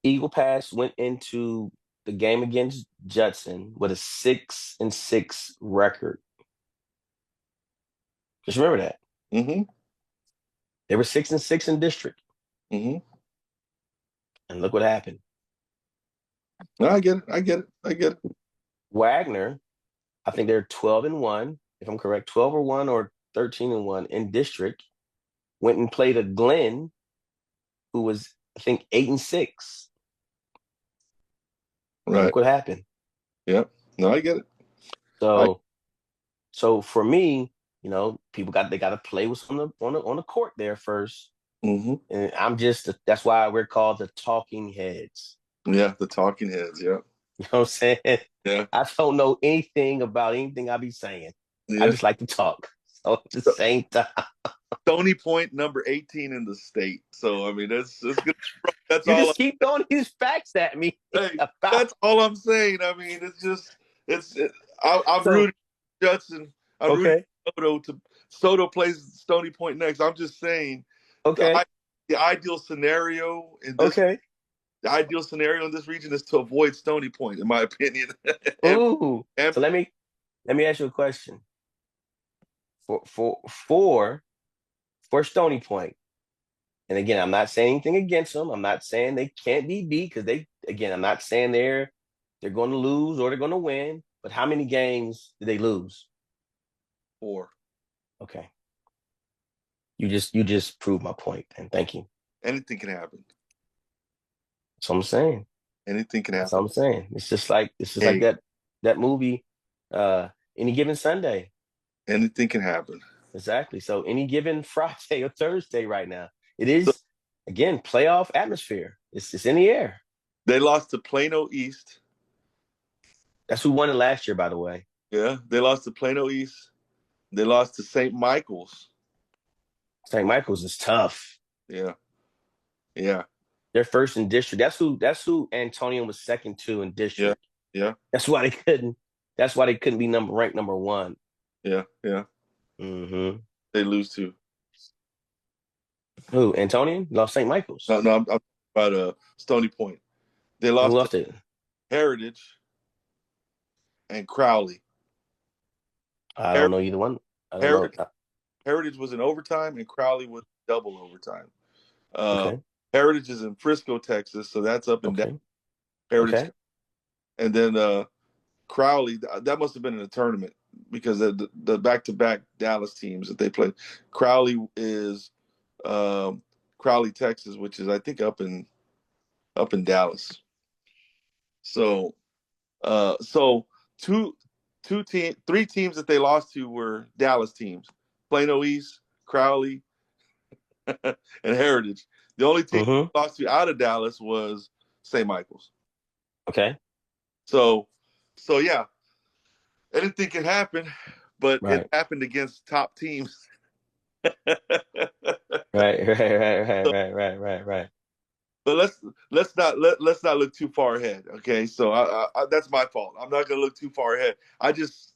Eagle Pass went into the game against Judson with a 6-6 record. Just remember that. Mm-hmm. They were 6-6 in district. Mm-hmm. And look what happened. No, I get it. I get it. I get it. Wagner, I think they're 12-1, if I'm correct, 12-1 or 13-1 in district, went and played a Glenn who was, I think, 8-6. And Right. look what happened. Yeah. No, I get it. I So so for me, people got to play with on the court there first. mm-hmm. And that's why we're called the talking heads. Yeah, the talking heads. Yeah. You know what I'm saying? Yeah. I don't know anything about anything I be saying. I Yeah. just like to talk. So at the So, same time, Stony Point number 18 in the state. So I mean that's good. That's you all just keep throwing these facts at me hey, about. that's all I'm saying. I mean, I'm So rooting for Judson. I'm rooting okay, for Soto plays Stony Point next. I'm just saying the okay, the ideal scenario in this okay. the ideal scenario in this region is to avoid Stony Point, in my opinion. and, Ooh. and So let me ask you a question. For Stony Point. And again, I'm not saying anything against them. I'm not saying they can't be beat because I'm not saying they're going to lose or they're going to win. But how many games did they lose? 4. Okay, you just proved my point, and thank you. Anything can happen. That's what I'm saying. Anything can That's what happen. I'm saying. It's just like Hey, that movie, Any Given Sunday. anything can happen. Exactly. So any given Friday or Thursday right now, it So is again playoff atmosphere. It's in the air. they lost to Plano East. That's who won it last year, by the way. Yeah, they lost to Plano East. They lost to St. Michael's. St. Michael's is tough. Yeah, yeah, They're first in district. That's who Antonio was second to in yeah, district. yeah, That's why they couldn't. That's why they couldn't be ranked number one. yeah, yeah. Hmm. They lose to. Who? Antonian lost St. Michael's. No, no, I'm about Stony Point. They Who lost to lost it? Heritage and Crowley. I Her- don't know either one. I don't know. Heritage, Heritage was in overtime, and Crowley was double overtime. Uh, Okay. Heritage is in Frisco, Texas, so that's up and down. Okay. Heritage, Okay. and then Crowley. That must have been in a tournament because the back-to-back Dallas teams that they played. Crowley is Crowley, Texas, which is I think up in Dallas. So so two three teams that they lost to were Dallas teams: Plano East, Crowley, and Heritage. The only team Mm-hmm. they lost to out of Dallas was St. Michael's. Okay. So yeah, anything can happen, but it Right. happened against top teams. Right. Right. But let's not look too far ahead. Okay, so that's my fault. I'm not gonna look too far ahead. I just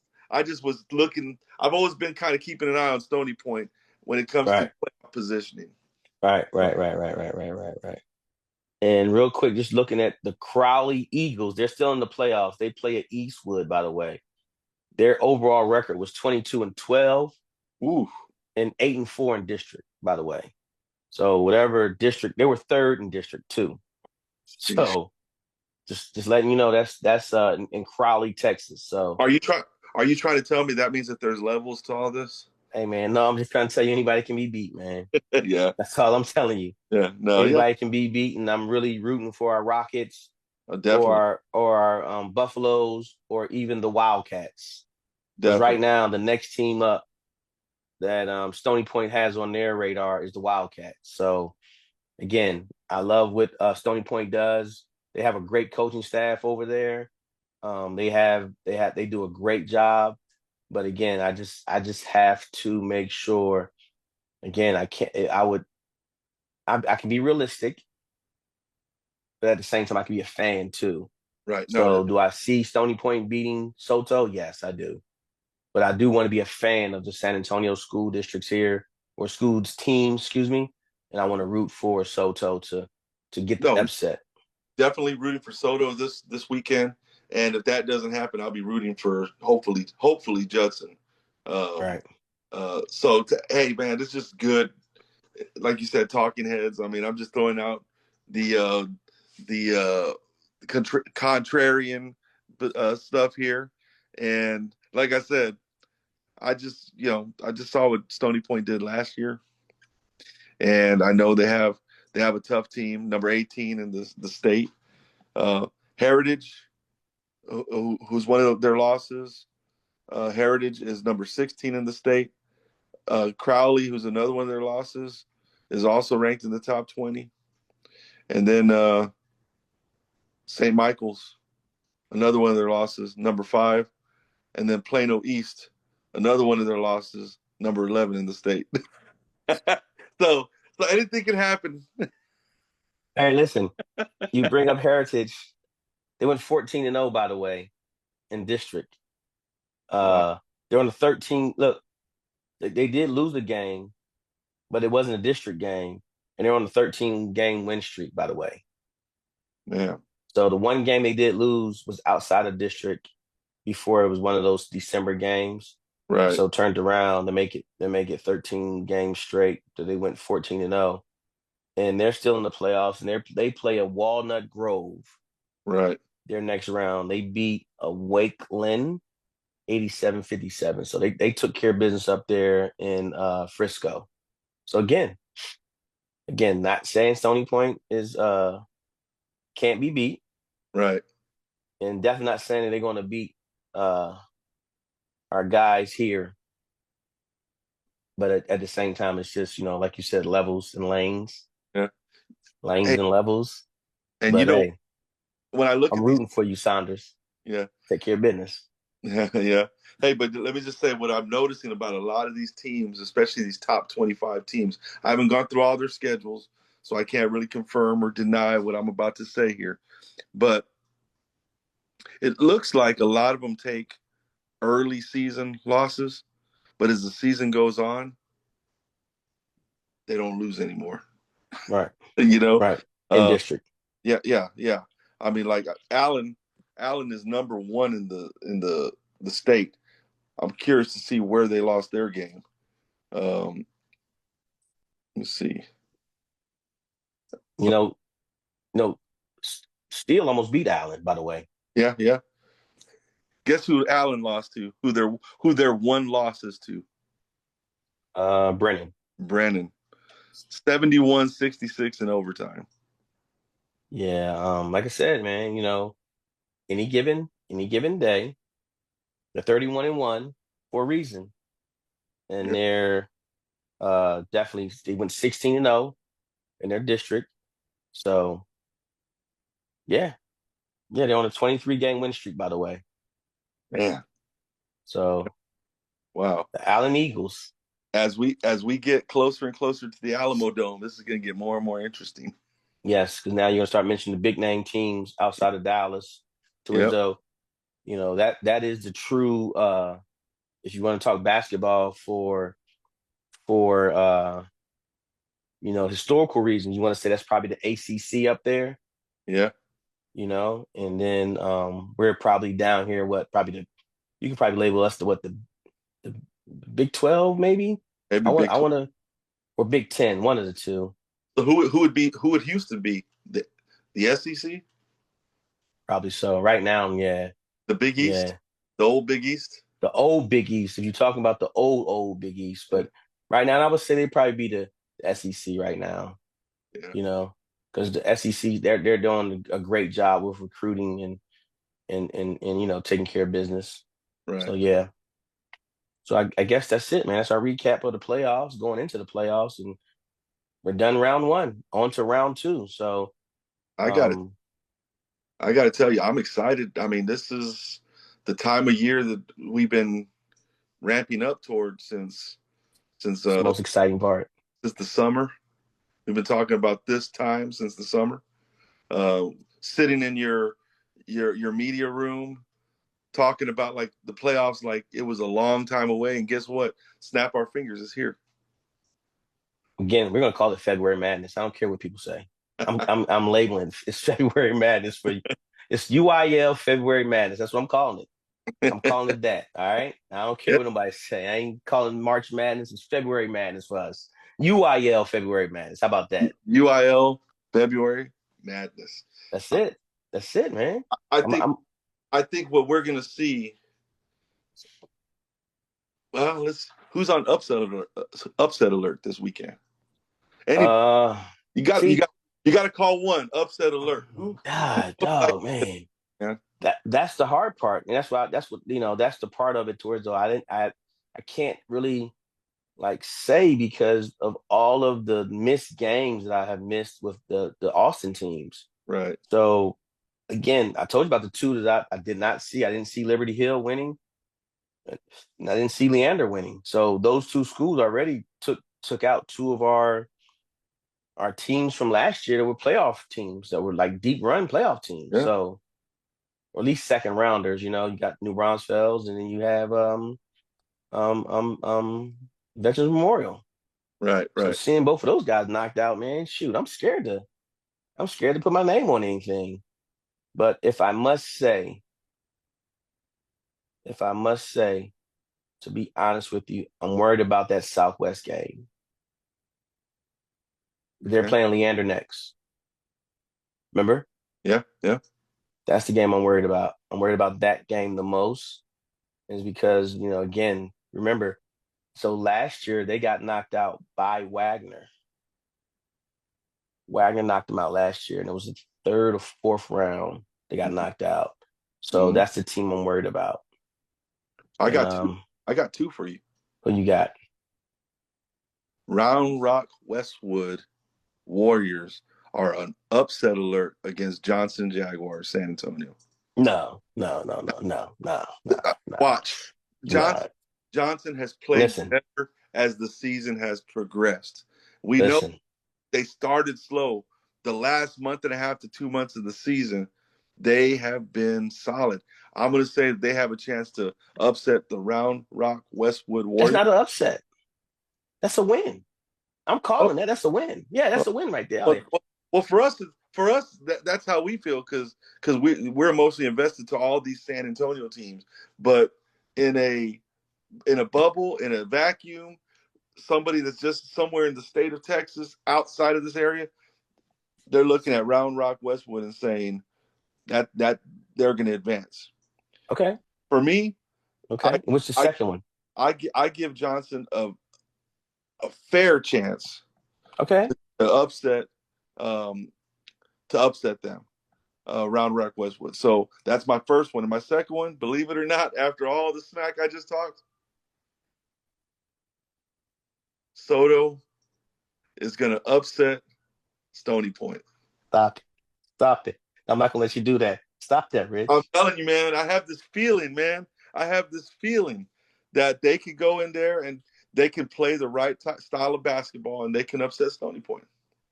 was looking. I've always been kind of keeping an eye on Stony Point when it comes to Right. playoff positioning. Right. And real quick, just looking at the Crowley Eagles, they're still in the playoffs. They play at Eastwood, by the way. Their overall record was 22-12 Ooh, and 8-4 in district, by the way. So whatever district, they were third in district too. jeez. So just letting you know that's in Crowley, Texas. So Are you trying? Are you trying to tell me that means that there's levels to all this? hey man, no, I'm just trying to tell you anybody can be beat, man. Yeah, That's all I'm telling you. yeah, no, yeah, Anybody can be beaten. I'm really rooting for our Rockets or definitely, our Buffaloes or even the Wildcats. Because right definitely. now the next team up that Stony Point has on their radar is the Wildcats. So again, I love what Stony Point does. They have a great coaching staff over there. They do a great job. But again, I just have to make sure. Again, I can't. I can be realistic, but at the same time, I can be a fan too. Right. No, So, do I see Stony Point beating Soto? Yes, I do. But I do want to be a fan of the San Antonio school districts here or schools teams, excuse me, and I want to root for Soto to get the no. upset. Definitely rooting for Soto this weekend. And if that doesn't happen, I'll be rooting for hopefully Judson. Um, Right. hey man, this is just good. Like you said, talking heads. I mean, I'm just throwing out the contrarian stuff here, and like I said, I just saw what Stony Point did last year, and I know they have a tough team, number 18 in the state. Uh, Heritage, who's one of their losses. Heritage is number 16 in the state. Crowley, who's another one of their losses, is also ranked in the top 20. And then St. Michael's, another one of their losses, number 5. And then Plano East, another one of their losses, number 11 in the state. so, so anything can happen. Hey, listen, you bring up Heritage. They went 14-0, by the way, in district. Wow, Uh, they're on the 13. Look, they did lose the game, but it wasn't a district game, and they're on the 13 game win streak, by the way. man. So the one game they did lose was outside of district before it was one of those December games. Right, So turned around to make it 13 games straight. So they went 14-0. And they're still in the playoffs and they play a Walnut Grove right. their next round. They beat a Wakeland 87-57. So they took care of business up there in Frisco. So again, not saying Stony Point is can't be beat, Right. and definitely not saying that they're going to beat uh, our guys here. But at the same time, it's just like you said, levels and lanes, Yeah. lanes Hey, and levels. and But hey, when I look I'm at these, rooting for you, Saunders. yeah, Take care of business. yeah, yeah. Hey, but let me just say what I'm noticing about a lot of these teams, especially these top 25 teams. I haven't gone through all their schedules, so I can't really confirm or deny what I'm about to say here. But it looks like a lot of them take early season losses, but as the season goes on, they don't lose anymore. Right. You know, Right. In uh, district. yeah, yeah, yeah. I mean, like Allen is number one in the state. I'm curious to see where they lost their game. Um, let's see. You know, Steele almost beat Allen, by the way. Yeah, yeah. Guess who Allen lost to? Who their one loss is to? Brennan. Brandon. 71-66 in overtime. Yeah. Like I said, man, any given day, they're 31-1 for a reason. And Yeah. they're definitely they went 16-0 in their district. So yeah. Yeah, they're on a 23 game win streak, by the way. Man, So wow. the Allen Eagles. As we get closer and closer to the Alamo Dome, this is going to get more and more interesting. Yes, because now you're gonna start mentioning the big name teams outside of Dallas, to where Yep. though, that is the true if you want to talk basketball for historical reasons, you want to say that's probably the ACC up there, Yeah. and then we're probably down here, what probably you can probably label us the Big 12 maybe. Maybe I want Big I 12. want to or Big 10, one of the two. So who would Houston be? The SEC? Probably so. Right now, yeah, The Big East? yeah. The old Big East? The old Big East, if you're talking about the old Big East. Yeah. But right now, I would say they'd probably be the SEC right now, Yeah. because the SEC, they're doing a great job with recruiting and taking care of business. Right. So yeah. So I guess that's it, man. That's our recap of the playoffs, going into the playoffs, and we're done round one, on to round two. So I got it. um I got to tell you, I'm excited. I mean, this is the time of year that we've been ramping up towards since it's the uh most exciting part. since the summer. We've been talking about this time since the summer. Uh, Sitting in your media room, talking about like the playoffs, like it was a long time away. And guess what? Snap our fingers, it's here. Again, we're gonna call it February Madness. I don't care what people say. I'm labeling it. It's February Madness for you. It's UIL February Madness. That's what I'm calling it. I'm calling it that. All right. I don't care Yeah. what nobody say. I ain't calling March Madness. It's February Madness for us. UIL February Madness. How about that? UIL February Madness. That's it. That's it, man. I I'm, think I'm I think what we're gonna see. Well, let's who's on upset alert this weekend. Any you got you see, got you got to call one upset alert. Who God, like dog, man. man? That's the hard part. And that's the part of it towards though I can't really like say because of all of the missed games that I have missed with the Austin teams. Right. So again, I told you about the two that I did not see. I didn't see Liberty Hill winning, and I didn't see Leander winning. So those two schools already took out two of our teams from last year that were playoff teams that were like deep run playoff teams. Yeah. So or at least second rounders. You got New Braunfels, and then you have um um um Veterans Memorial. Right. So Right. seeing both of those guys knocked out, man, shoot, I'm scared to put my name on anything. But if I must say, to be honest with you, I'm worried about that Southwest game. They're Okay. playing Leander next. Remember? Yeah. Yeah. That's the game I'm worried about. I'm worried about that game the most, is because, again, remember, so last year they got knocked out by Wagner. Wagner knocked them out last year, and it was the third or fourth round they got knocked out. So Mhm. that's the team I'm worried about. I And got two. I got two for you. who you got? Round Rock Westwood Warriors are an upset alert against Johnson Jaguars San Antonio. No, no, no, no, no, no, no, no, Watch. no. Johnson has played Listen, better as the season has progressed. We know listen. they started slow. The last month and a half to 2 months of the season, they have been solid. I'm going to say they have a chance to upset the Round Rock Westwood That's Warriors. not an upset. That's a win. I'm Oh, calling that. That's a win. Yeah, that's a win right there. Oh, well, yeah. well, for us, that's how we feel because we're emotionally invested to all these San Antonio teams. But in a bubble, in a vacuum, somebody that's just somewhere in the state of Texas, outside of this area, they're looking at Round Rock Westwood and saying that they're going to advance. Okay. For me, I Okay. What's the I second one? I give Johnson a fair chance Okay. to upset um, them. Round Rock Westwood. So that's my first one. And my second one, believe it or not, after all the smack I just talked, Soto is going to upset Stony Point. Stop it. Stop it. I'm not gonna let you do that. Stop that, I'm Rich. telling you, man, I have this feeling, man. I have this feeling that they can go in there and they can play the right style of basketball and they can upset Stony Point.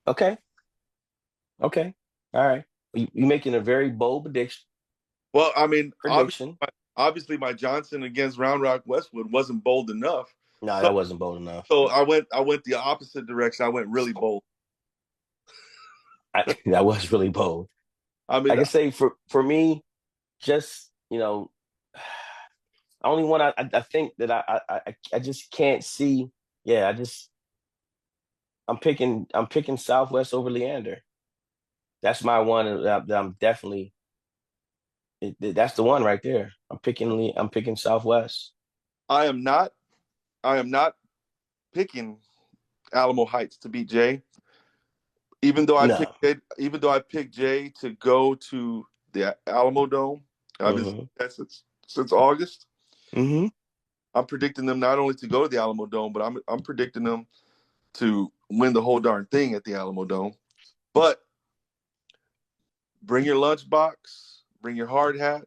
Okay. Okay. All right. You making a very bold prediction. Well, I mean, Prediction. obviously, my Johnson against Round Rock Westwood wasn't bold enough. No, So, that wasn't bold enough. so I went the opposite direction. I went really bold. That was really bold. I I mean, can say for me, just only one I think that I just can't see. Yeah, I'm picking Southwest over Leander. That's my one that I'm definitely that's the one right there. I'm picking Southwest. I am not. I am not picking Alamo Heights to beat Jay. No. Even though I picked Jay to go to the Alamo Dome, I've been saying Mm-hmm. that since August. Mm-hmm. I'm predicting them not only to go to the Alamo Dome, but I'm predicting them to win the whole darn thing at the Alamo Dome. But bring your lunchbox, bring your hard hat,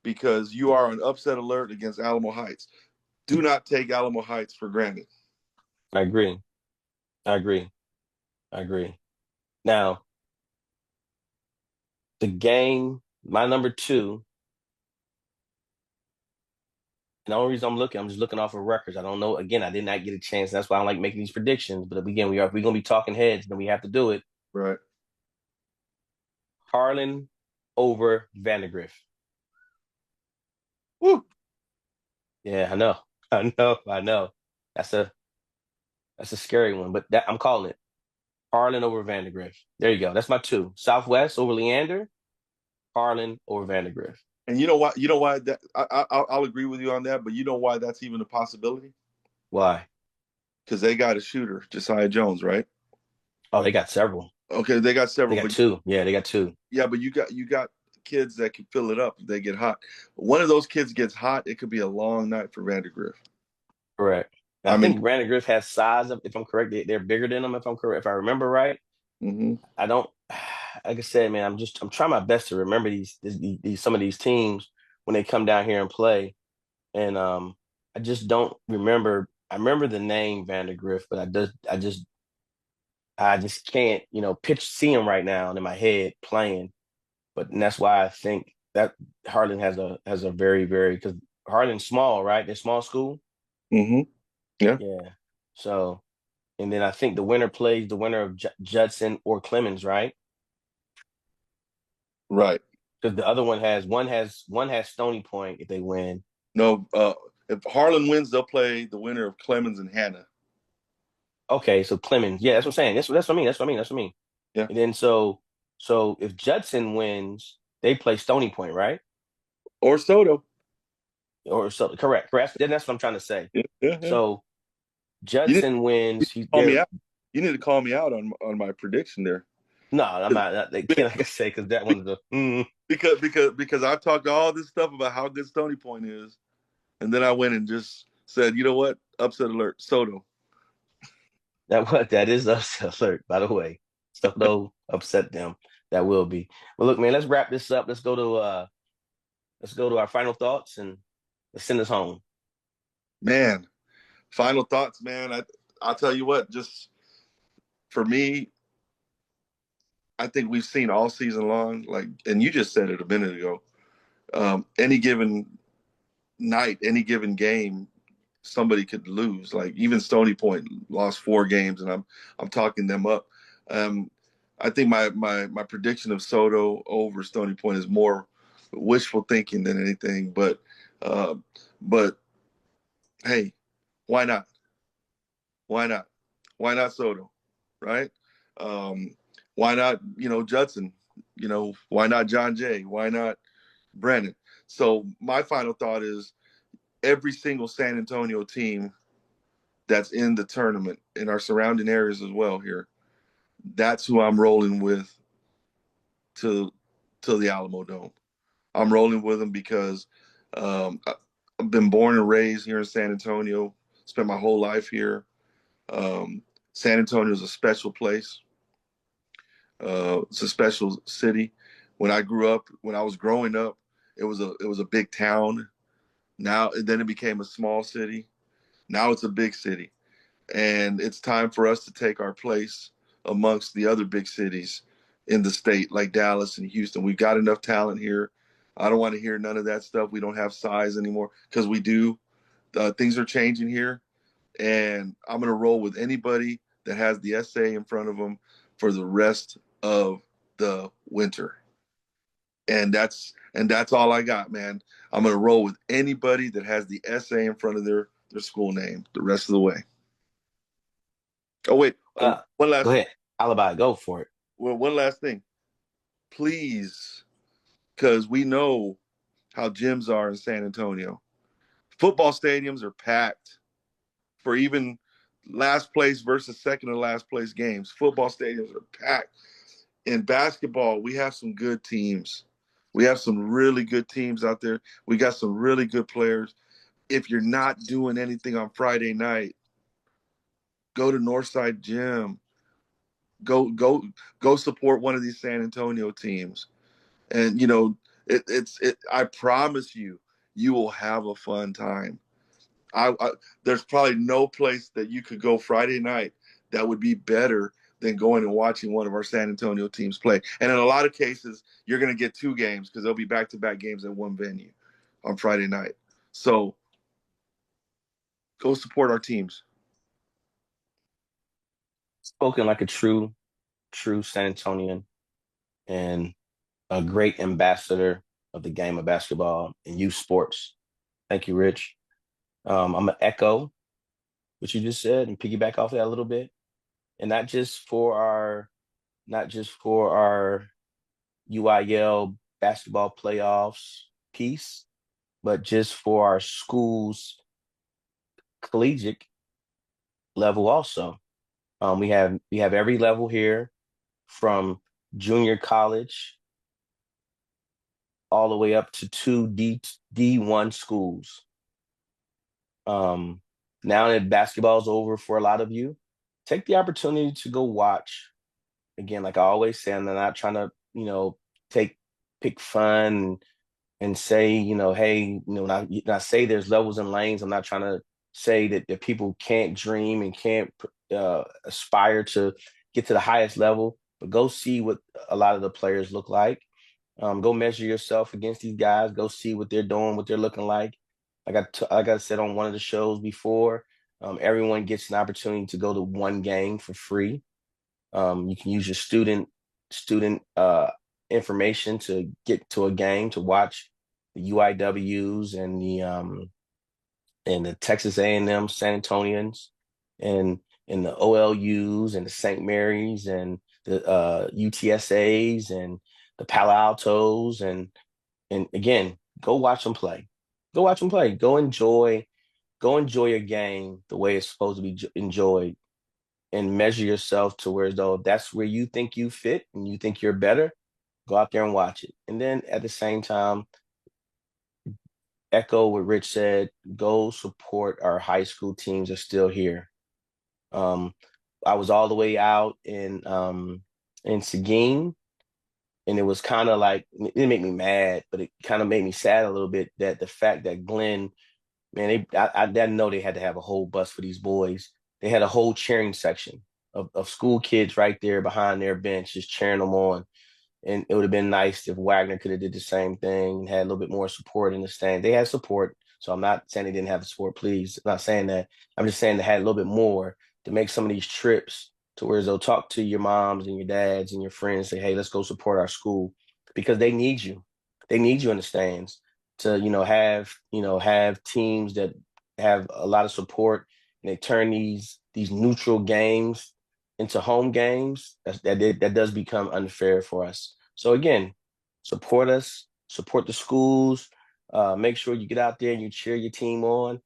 because you are on upset alert against Alamo Heights. Do not take Alamo Heights for granted. I agree. I agree. I agree. Now, the game, my number two, and the only reason I'm just looking off of records. I don't know. Again, I did not get a chance. That's why I don't like making these predictions. But again, we're gonna be talking heads, then we have to do it. Right. Harlan over Vandergrift. Woo. Yeah, I know. I know. I know. That's a that's a scary one, but I'm calling it. Harlan over Vandergrift. There you go. That's my two. Southwest over Leander. Harlan over Vandergrift. And you know why? You know why that I'll agree with you on that. But you know why that's even a possibility? Why? Because they got a shooter, Josiah Jones, right? Oh, they got several. Okay, they got They several, got but two. Yeah, they got two. yeah, but you got kids that can fill it up if they get hot. One of those kids gets hot, it could be a long night for Vandergrift. Correct. And I I mean, think Vandergrift has size. If I'm correct, they're bigger than them. If I'm correct, if I remember right. mm-hmm. I don't. Like I said, man, I'm trying my best to remember these some of these teams when they come down here and play, and I just don't remember. I remember the name Vandergrift, but I just can't see him right now in my head playing. But and that's why I think that Harlan has a very very because Harlan's small, right? They're small school. Mm-hmm. Yeah. Yeah. So and then I think the winner plays the winner of Judson or Clemens, right? Right. Because the other one has Stony Point if they win. No, if Harlan wins, they'll play the winner of Clemens and Hannah. Okay, so Clemens, yeah, that's what I'm saying. That's what I mean. That's what I mean. That's what I mean. Yeah. And then so if Judson wins, they play Stony Point, right? Or Soto. Or so correct, correct. Then that's what I'm trying to say. Yeah, yeah, yeah. So You need, Judson you need wins. to He call me there. out. You need to call me out on my prediction there. No, I'm not. They can't like I say because that one's the Because I've talked all this stuff about how good Stony Point is, and then I went and just said, you know what? Upset alert, Soto. that is upset alert. By the way, stuff though upset them. That will be. Well, look, man. Let's wrap this up. Let's go to our final thoughts and let's send us home. Man, final thoughts, man. I'll tell you what. Just for me, I think we've seen all season long, like, and you just said it a minute ago. Any given night, any given game, somebody could lose. Like even Stony Point lost 4 games, and I'm talking them up. Um, I think my prediction of Soto over Stony Point is more wishful thinking than anything. Uh, but hey, why not? Why not? Why not Soto? Right? Um, why not, Judson? Why not John Jay? Why not Brennan? So my final thought is every single San Antonio team that's in the tournament in our surrounding areas as well here, that's who I'm rolling with to the Alamo Dome. I'm rolling with them because I've been born and raised here in San Antonio, spent my whole life here. Um, San Antonio is a special place. It's a special city. When I grew up, when I was growing up, it was a big town. Now then it became a small city. Now it's a big city, and it's time for us to take our place amongst the other big cities in the state, like Dallas and Houston. We've got enough talent here. I don't want to hear none of that stuff. We don't have size anymore because we do. Things are changing here, and I'm going to roll with anybody that has the SA in front of them for the rest of the winter. And that's all I got, man. I'm going to roll with anybody that has the SA in front of their school name the rest of the way. Oh wait, Uh, one Go last ahead, Alibi, go for it. one last thing, please, because we know how gyms are in San Antonio. Football stadiums are packed for even last place versus second to last place games. Football stadiums are packed. In basketball, we have some good teams. We have some really good teams out there. We got some really good players. If you're not doing anything on Friday night, go to Northside Gym. Go support one of these San Antonio teams. And I promise you, you will have a fun time. There's probably no place that you could go Friday night that would be better than going and watching one of our San Antonio teams play. And in a lot of cases, you're going to get 2 games because there'll be back-to-back games at one venue on Friday night. So go support our teams. Spoken like a true San Antonian and a great ambassador of the game of basketball and youth sports. Thank you, Rich. I'm gonna echo what you just said and piggyback off that a little bit, and not just for our UIL basketball playoffs piece, but just for our school's collegiate level also. We have every level here from junior college all the way up to two D1 schools. Um, Now that basketball's over for a lot of you, take the opportunity to go watch. Again, like I always say, I'm not trying to, take pick fun and say, hey, when I say there's levels and lanes, I'm not trying to say that people can't dream and can't aspire to get to the highest level, but go see what a lot of the players look like. Go measure yourself against these guys. Go see what they're doing, what they're looking like. Like I said on one of the shows before, everyone gets an opportunity to go to one game for free. You can use your student information to get to a game to watch the UIWs and the Texas A&M San Antonians and the OLUs and the St. Mary's and the UTSAs and the Palo Altos and again, go watch them play. Go watch them play. Go enjoy a game the way it's supposed to be enjoyed and measure yourself to where though that's where you think you fit and you think you're better, go out there and watch it. And then at the same time, echo what Rich said, go support our high school teams are still here. Um, I was all the way out in Seguin, and it was kind of like it didn't make me mad, but it kind of made me sad a little bit that the fact that Glenn, man, I didn't know they had to have a whole bus for these boys. They had a whole cheering section of school kids right there behind their bench, just cheering them on. And it would have been nice if Wagner could have did the same thing and had a little bit more support in the stand. They had support. So I'm not saying they didn't have the support, please. I'm not saying that. I'm just saying they had a little bit more to make some of these trips to where they'll talk to your moms and your dads and your friends, say, hey, let's go support our school because they need you. They need you in the stands to, have teams that have a lot of support and they turn these neutral games into home games. That does become unfair for us. So again, support us, support the schools, make sure you get out there and you cheer your team on.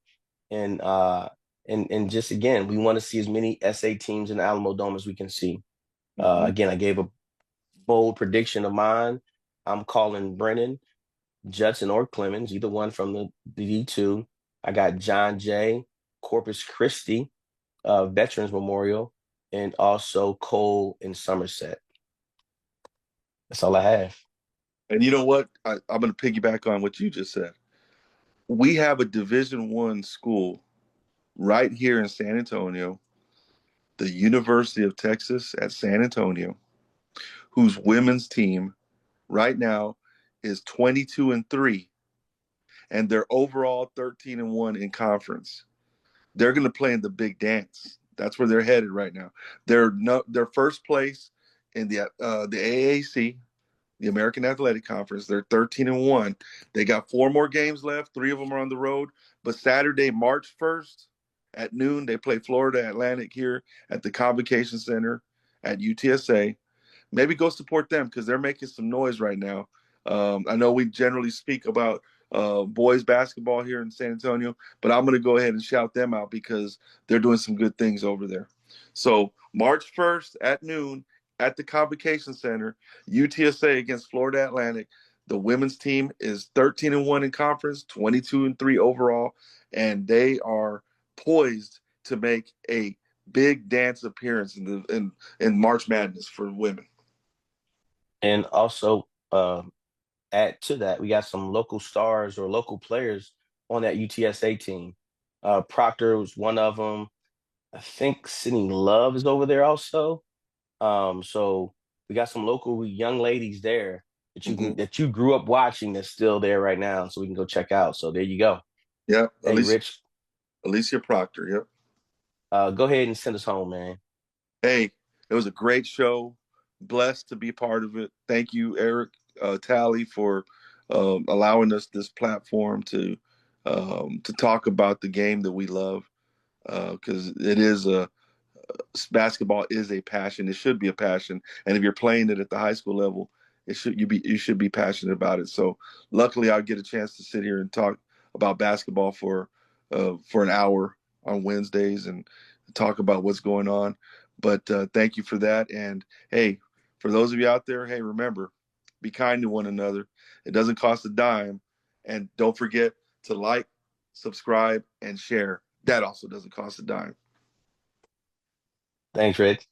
And and just again, we want to see as many SA teams in the Alamo Dome as we can see. Mhm. Again, I gave a bold prediction of mine. I'm calling Brennan, Judson, or Clemens, either one from the D2. I got John Jay, Corpus Christi, Veterans Memorial, and also Cole in Somerset. That's all I have. And you know what? I'm going to piggyback on what you just said. We have a Division I school right here in San Antonio, the University of Texas at San Antonio, whose women's team right now is 22-3, and they're overall 13-1 in conference. They're going to play in the big dance. That's where they're headed right now. They're first place in the AAC, the American Athletic Conference. They're 13-1. They got 4 more games left. 3 of them are on the road. But Saturday, March 1st at noon, they play Florida Atlantic here at the Convocation Center at UTSA. Maybe go support them because they're making some noise right now. I know we generally speak about boys basketball here in San Antonio, but I'm going to go ahead and shout them out because they're doing some good things over there. So March 1st at noon at the Convocation Center, UTSA against Florida Atlantic. The women's team is 13-1 in conference, 22-3 overall, and they are poised to make a big dance appearance in March Madness for women. And also, add to that, we got some local stars or local players on that UTSA team. Proctor was one of them. I think Sydney Love is over there also. So we got some local young ladies there Mm-hmm. that you grew up watching that's still there right now, so we can go check out. So there you go. Yep, Hey, Rich, Alicia Proctor. Yep. go ahead and send us home, man. Hey, it was a great show. Blessed to be part of it. Thank you, Eric Talley, for allowing us this platform to talk about the game that we love. Because it is a basketball is a passion. It should be a passion, and if you're playing it at the high school level, you should be passionate about it. So, luckily, I get a chance to sit here and talk about basketball for an hour on Wednesdays and talk about what's going on. But thank you for that. And hey, for those of you out there, hey, remember, be kind to one another. It doesn't cost a dime, and don't forget to like, subscribe, and share. That also doesn't cost a dime. Thanks, Rich.